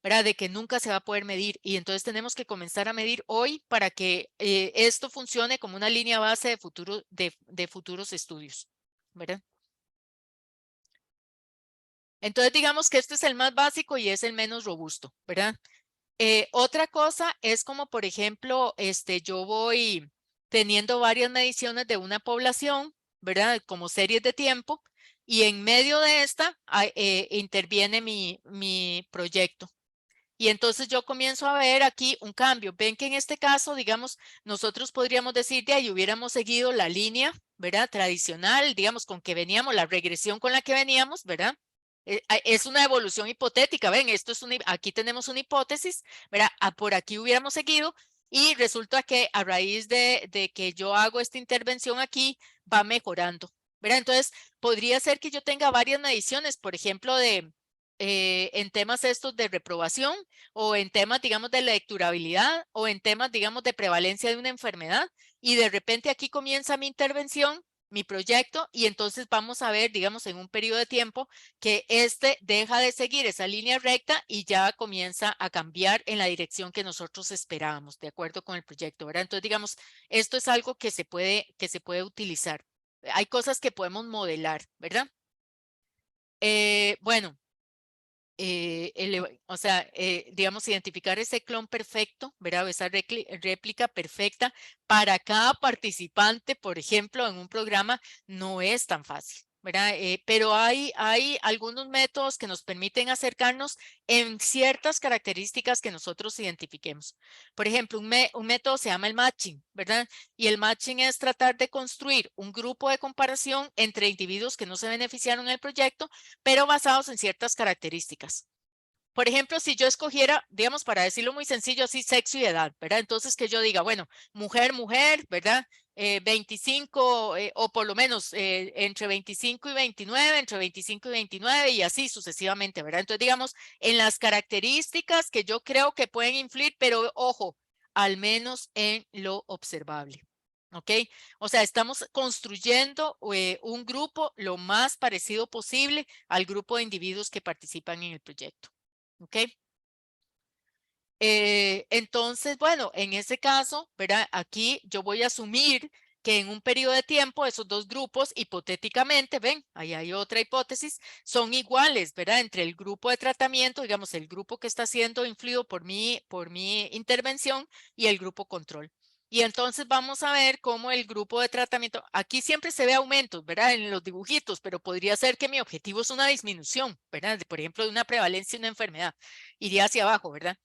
¿verdad? De que nunca se va a poder medir. Y entonces tenemos que comenzar a medir hoy para que esto funcione como una línea base de futuros estudios, ¿verdad? Entonces digamos que este es el más básico y es el menos robusto, ¿verdad? Otra cosa es como, por ejemplo, yo voy teniendo varias mediciones de una población, ¿verdad? Como series de tiempo, y en medio de esta interviene mi proyecto. Y entonces yo comienzo a ver aquí un cambio. Ven que en este caso, digamos, nosotros podríamos decir de ahí hubiéramos seguido la línea, ¿verdad? Tradicional, digamos, con que veníamos, la regresión con la que veníamos, ¿verdad? Es una evolución hipotética, ven, esto es aquí tenemos una hipótesis, ¿verdad? Por aquí hubiéramos seguido y resulta que a raíz de que yo hago esta intervención aquí, va mejorando, ¿verdad? Entonces, podría ser que yo tenga varias mediciones, por ejemplo, en temas estos de reprobación o en temas, digamos, de lecturabilidad o en temas, digamos, de prevalencia de una enfermedad y de repente aquí comienza mi intervención, mi proyecto y entonces vamos a ver, digamos, en un periodo de tiempo que deja de seguir esa línea recta y ya comienza a cambiar en la dirección que nosotros esperábamos, de acuerdo con el proyecto, ¿verdad? Entonces, digamos, esto es algo que se puede utilizar. Hay cosas que podemos modelar, ¿verdad? Bueno, o sea, digamos, identificar ese clon perfecto, ¿verdad? Esa réplica perfecta para cada participante, por ejemplo, en un programa, no es tan fácil, ¿verdad? Pero hay algunos métodos que nos permiten acercarnos en ciertas características que nosotros identifiquemos. Por ejemplo, un método se llama el matching, ¿verdad? Y el matching es tratar de construir un grupo de comparación entre individuos que no se beneficiaron en el proyecto, pero basados en ciertas características. Por ejemplo, si yo escogiera, digamos, para decirlo muy sencillo, así, sexo y edad, ¿verdad? Entonces que yo diga, bueno, mujer, ¿verdad? 25 o por lo menos entre 25 y 29, entre 25 y 29 y así sucesivamente, ¿verdad? Entonces, digamos, en las características que yo creo que pueden influir, pero ojo, al menos en lo observable. ¿Ok? O sea, estamos construyendo un grupo lo más parecido posible al grupo de individuos que participan en el proyecto. ¿Ok? Entonces, bueno, en ese caso, ¿verdad? Aquí yo voy a asumir que en un periodo de tiempo esos dos grupos, hipotéticamente, ven, ahí hay otra hipótesis, son iguales, ¿verdad? Entre el grupo de tratamiento, digamos, el grupo que está siendo influido por mi intervención y el grupo control. Y entonces vamos a ver cómo el grupo de tratamiento, aquí siempre se ve aumentos, ¿verdad? En los dibujitos, pero podría ser que mi objetivo es una disminución, ¿verdad? Por ejemplo, de una prevalencia de una enfermedad, iría hacia abajo, ¿verdad?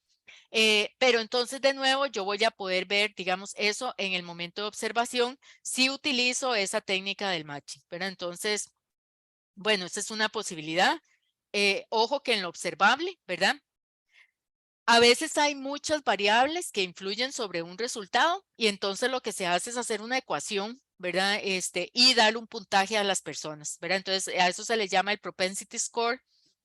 Pero entonces de nuevo yo voy a poder ver, digamos, eso en el momento de observación si utilizo esa técnica del matching, ¿verdad? Entonces, bueno, esa es una posibilidad. Ojo que en lo observable, ¿verdad? A veces hay muchas variables que influyen sobre un resultado y entonces lo que se hace es hacer una ecuación, ¿verdad? Y darle un puntaje a las personas, ¿verdad? Entonces a eso se le llama el propensity score.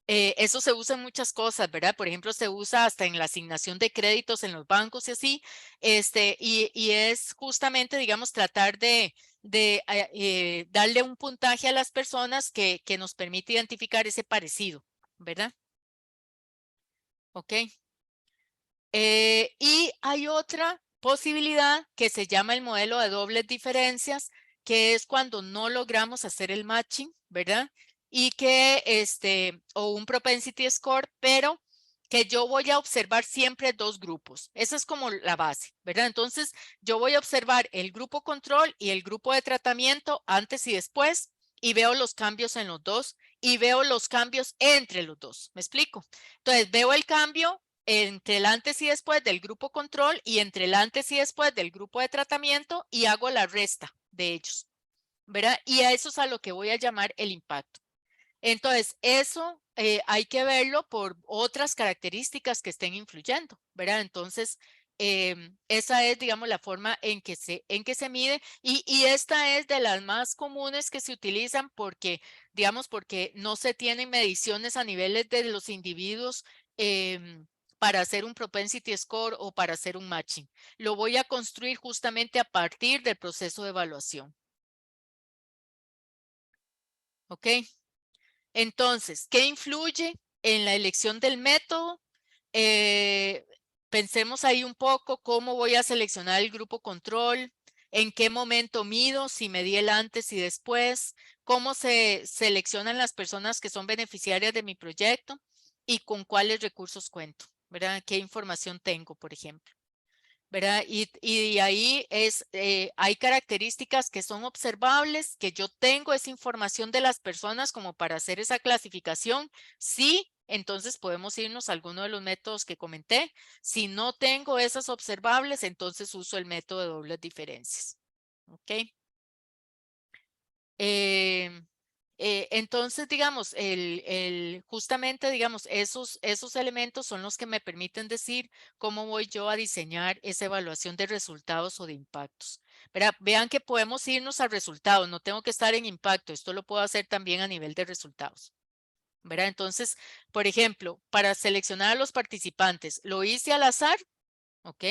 Eso se usa en muchas cosas, ¿verdad? Por ejemplo, se usa hasta en la asignación de créditos en los bancos y así, y es justamente, digamos, tratar de darle un puntaje a las personas que nos permite identificar ese parecido, ¿verdad? Ok. Y hay otra posibilidad que se llama el modelo de dobles diferencias, que es cuando no logramos hacer el matching, ¿verdad? Y que o un propensity score, pero que yo voy a observar siempre dos grupos. Esa es como la base, ¿verdad? Entonces, yo voy a observar el grupo control y el grupo de tratamiento antes y después y veo los cambios en los dos y veo los cambios entre los dos. ¿Me explico? Entonces, veo el cambio entre el antes y después del grupo control y entre el antes y después del grupo de tratamiento y hago la resta de ellos, ¿verdad? Y a eso es a lo que voy a llamar el impacto. Entonces, eso hay que verlo por otras características que estén influyendo, ¿verdad? Entonces, esa es, digamos, la forma en que se mide y esta es de las más comunes que se utilizan porque, digamos, porque no se tienen mediciones a niveles de los individuos para hacer un propensity score o para hacer un matching. Lo voy a construir justamente a partir del proceso de evaluación. ¿Ok? Entonces, ¿qué influye en la elección del método? Pensemos ahí un poco cómo voy a seleccionar el grupo control, en qué momento mido, si medí el antes y después, cómo se seleccionan las personas que son beneficiarias de mi proyecto y con cuáles recursos cuento, ¿verdad? ¿Qué información tengo, por ejemplo? ¿Verdad? Y ahí hay características que son observables, que yo tengo esa información de las personas como para hacer esa clasificación. Sí, entonces podemos irnos a alguno de los métodos que comenté. Si no tengo esas observables, entonces uso el método de dobles diferencias. ¿Ok? Entonces, digamos, justamente, digamos, esos elementos son los que me permiten decir cómo voy yo a diseñar esa evaluación de resultados o de impactos. ¿Verdad? Vean que podemos irnos a resultados, no tengo que estar en impacto, esto lo puedo hacer también a nivel de resultados. ¿Verdad? Entonces, por ejemplo, para seleccionar a los participantes, lo hice al azar, ¿ok?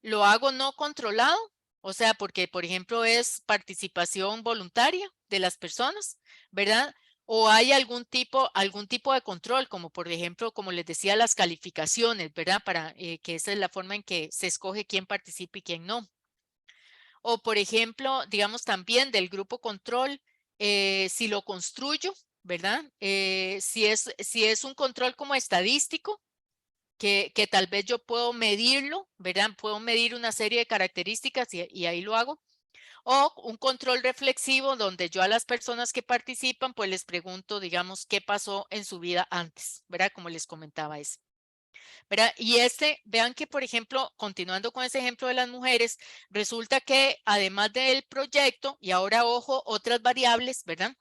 Lo hago no controlado, o sea, porque, por ejemplo, es participación voluntaria de las personas, ¿verdad? O hay algún tipo de control, como por ejemplo, como les decía, las calificaciones, ¿verdad? Para que esa es la forma en que se escoge quién participa y quién no. O, por ejemplo, digamos también del grupo control, si lo construyo, ¿verdad? Si es un control como estadístico, que tal vez yo puedo medirlo, ¿verdad? Puedo medir una serie de características y ahí lo hago. O un control reflexivo donde yo a las personas que participan, pues les pregunto, digamos, qué pasó en su vida antes, ¿verdad? Como les comentaba ese. ¿Verdad? Y vean que, por ejemplo, continuando con ese ejemplo de las mujeres, resulta que además del proyecto, y ahora ojo, otras variables, ¿verdad?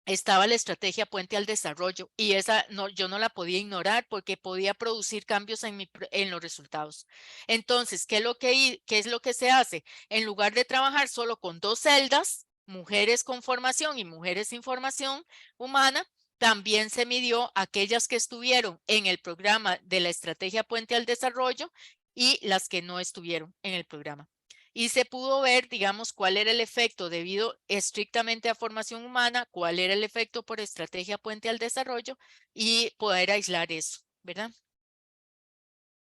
Estaba la estrategia Puente al Desarrollo y esa yo no la podía ignorar porque podía producir cambios en los resultados. Entonces, ¿qué es lo que se hace? En lugar de trabajar solo con dos celdas, mujeres con formación y mujeres sin formación humana, también se midió aquellas que estuvieron en el programa de la estrategia Puente al Desarrollo y las que no estuvieron en el programa. Y se pudo ver, digamos, cuál era el efecto debido estrictamente a formación humana, cuál era el efecto por estrategia Puente al Desarrollo y poder aislar eso, ¿verdad?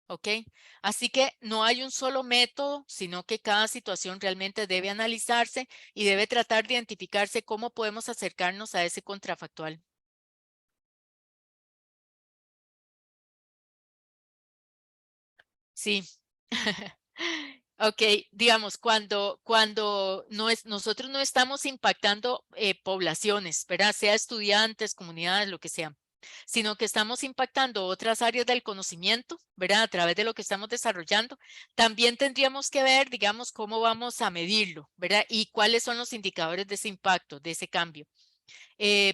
¿Ok? Así que no hay un solo método, sino que cada situación realmente debe analizarse y debe tratar de identificarse cómo podemos acercarnos a ese contrafactual. Sí. Ok, digamos, cuando nosotros no estamos impactando poblaciones, ¿verdad? Sea estudiantes, comunidades, lo que sea, sino que estamos impactando otras áreas del conocimiento, ¿verdad? A través de lo que estamos desarrollando, también tendríamos que ver, digamos, cómo vamos a medirlo, ¿verdad? Y cuáles son los indicadores de ese impacto, de ese cambio.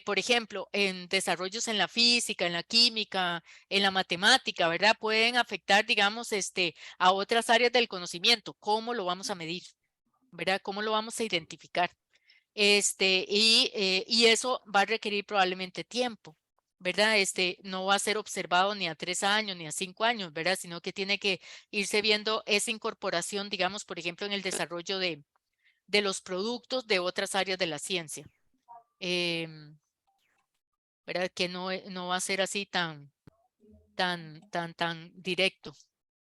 Por ejemplo, en desarrollos en la física, en la química, en la matemática, ¿verdad? Pueden afectar, digamos, a otras áreas del conocimiento. ¿Cómo lo vamos a medir? ¿Verdad? ¿Cómo lo vamos a identificar? Y eso va a requerir probablemente tiempo, ¿verdad? No va a ser observado ni a 3 años ni a 5 años, ¿verdad? Sino que tiene que irse viendo esa incorporación, digamos, por ejemplo, en el desarrollo de los productos de otras áreas de la ciencia. ¿Verdad? Que no va a ser así tan directo,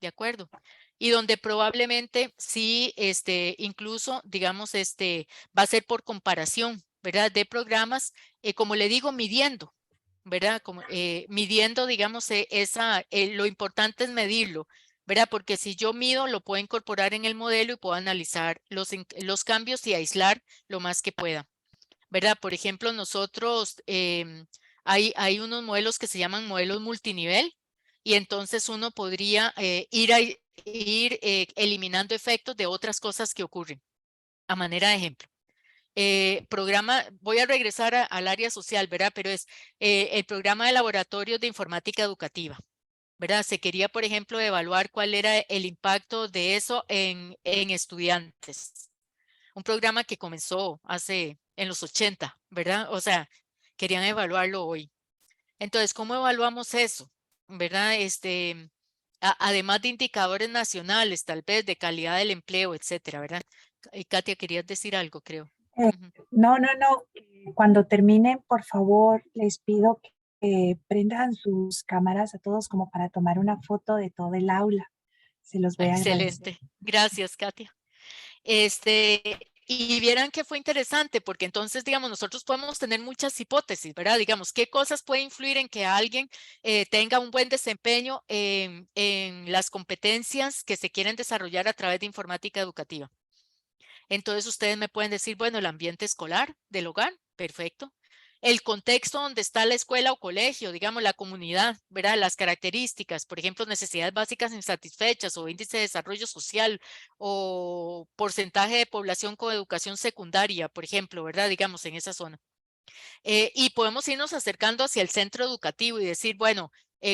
¿de acuerdo? Y donde probablemente sí, incluso, digamos, va a ser por comparación, ¿verdad? De programas, como le digo, midiendo, ¿verdad? Como, midiendo, digamos, lo importante es medirlo, ¿verdad? Porque si yo mido, lo puedo incorporar en el modelo y puedo analizar los cambios y aislar lo más que pueda. ¿Verdad? Por ejemplo, nosotros hay unos modelos que se llaman modelos multinivel y entonces uno podría ir eliminando efectos de otras cosas que ocurren. A manera de ejemplo. Voy a regresar al área social, ¿verdad? Pero es el programa de laboratorios de informática educativa, ¿verdad? Se quería, por ejemplo, evaluar cuál era el impacto de eso en estudiantes. Un programa que comenzó en los 80, ¿verdad? O sea, querían evaluarlo hoy. Entonces, ¿cómo evaluamos eso? ¿Verdad? Además de indicadores nacionales, tal vez de calidad del empleo, etcétera, ¿verdad? Katia, querías decir algo, creo. No. Cuando terminen, por favor, les pido que prendan sus cámaras a todos como para tomar una foto de todo el aula. Se los voy a agradecer. Excelente. Gracias, Katia. Y vieran que fue interesante, porque entonces, digamos, nosotros podemos tener muchas hipótesis, ¿verdad? Digamos, ¿qué cosas pueden influir en que alguien tenga un buen desempeño en las competencias que se quieren desarrollar a través de informática educativa? Entonces ustedes me pueden decir, bueno, el ambiente escolar del hogar, perfecto. El contexto donde está la escuela o colegio, digamos, la comunidad, ¿verdad? Las características, por ejemplo, necesidades básicas insatisfechas o índice de desarrollo social o porcentaje de población con educación secundaria, por ejemplo, ¿verdad? Digamos, en esa zona. Y podemos irnos acercando hacia el centro educativo y decir, bueno,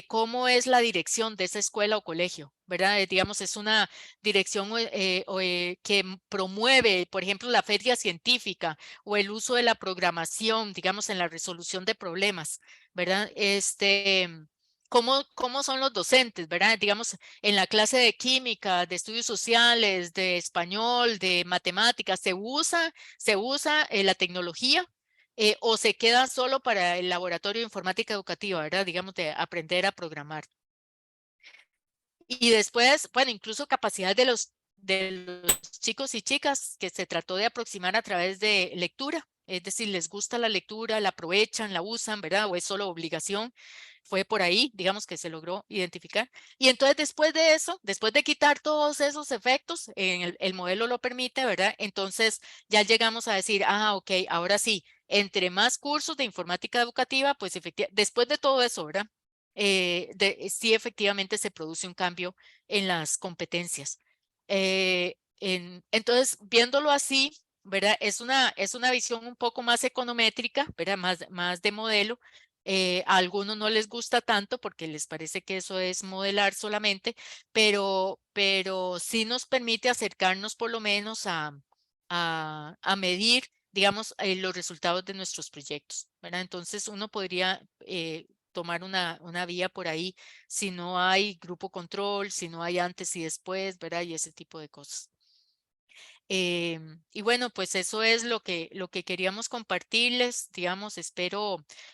¿cómo es la dirección de esa escuela o colegio? ¿Verdad? Digamos, es una dirección que promueve, por ejemplo, la feria científica o el uso de la programación, digamos, en la resolución de problemas, ¿verdad? ¿Cómo son los docentes, verdad? Digamos, en la clase de química, de estudios sociales, de español, de matemáticas, ¿se usa la tecnología? O se queda solo para el laboratorio de informática educativa, ¿verdad? Digamos, de aprender a programar. Y después, bueno, incluso capacidad de los chicos y chicas que se trató de aproximar a través de lectura. Es decir, les gusta la lectura, la aprovechan, la usan, ¿verdad? O es solo obligación. Fue por ahí, digamos, que se logró identificar. Y entonces después de eso, después de quitar todos esos efectos, el modelo lo permite, ¿verdad? Entonces ya llegamos a decir, ok, ahora sí, entre más cursos de informática educativa, pues efectivamente, después de todo eso, ¿verdad? Sí, efectivamente se produce un cambio en las competencias. Entonces, viéndolo así, ¿verdad? Es una visión un poco más econométrica, ¿verdad? Más de modelo. A algunos no les gusta tanto porque les parece que eso es modelar solamente, pero sí nos permite acercarnos por lo menos a medir, digamos, los resultados de nuestros proyectos, ¿verdad? Entonces uno podría tomar una vía por ahí si no hay grupo control, si no hay antes y después, ¿verdad? Y ese tipo de cosas. Y bueno, pues eso es lo que queríamos compartirles, digamos,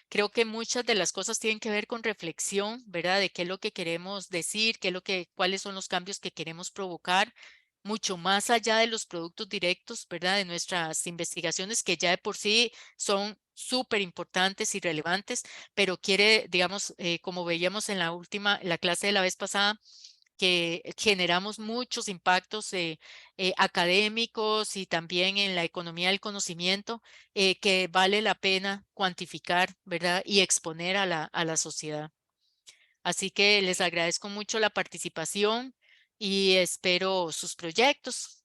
creo que muchas de las cosas tienen que ver con reflexión, ¿verdad? De qué es lo que queremos decir, cuáles son los cambios que queremos provocar, mucho más allá de los productos directos, ¿verdad? De nuestras investigaciones que ya de por sí son súper importantes y relevantes, pero digamos, como veíamos en la clase de la vez pasada, que generamos muchos impactos académicos y también en la economía del conocimiento que vale la pena cuantificar, ¿verdad? Y exponer a la sociedad. Así que les agradezco mucho la participación y espero sus proyectos.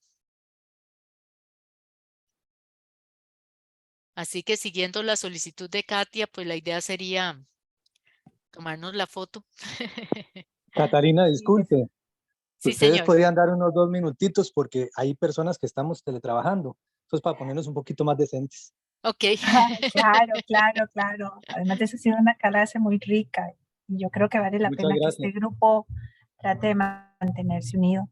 Así que siguiendo la solicitud de Katia, pues la idea sería tomarnos la foto. Catalina, disculpe, Sí, ustedes señor. podrían dar unos 2 minutitos porque hay personas que estamos teletrabajando. Entonces, para ponernos un poquito más decentes. Ok. Claro, claro, claro. Además de eso, ha sido una clase muy rica y yo creo que vale la Muchas pena que gracias. este grupo trate de mantenerse unido.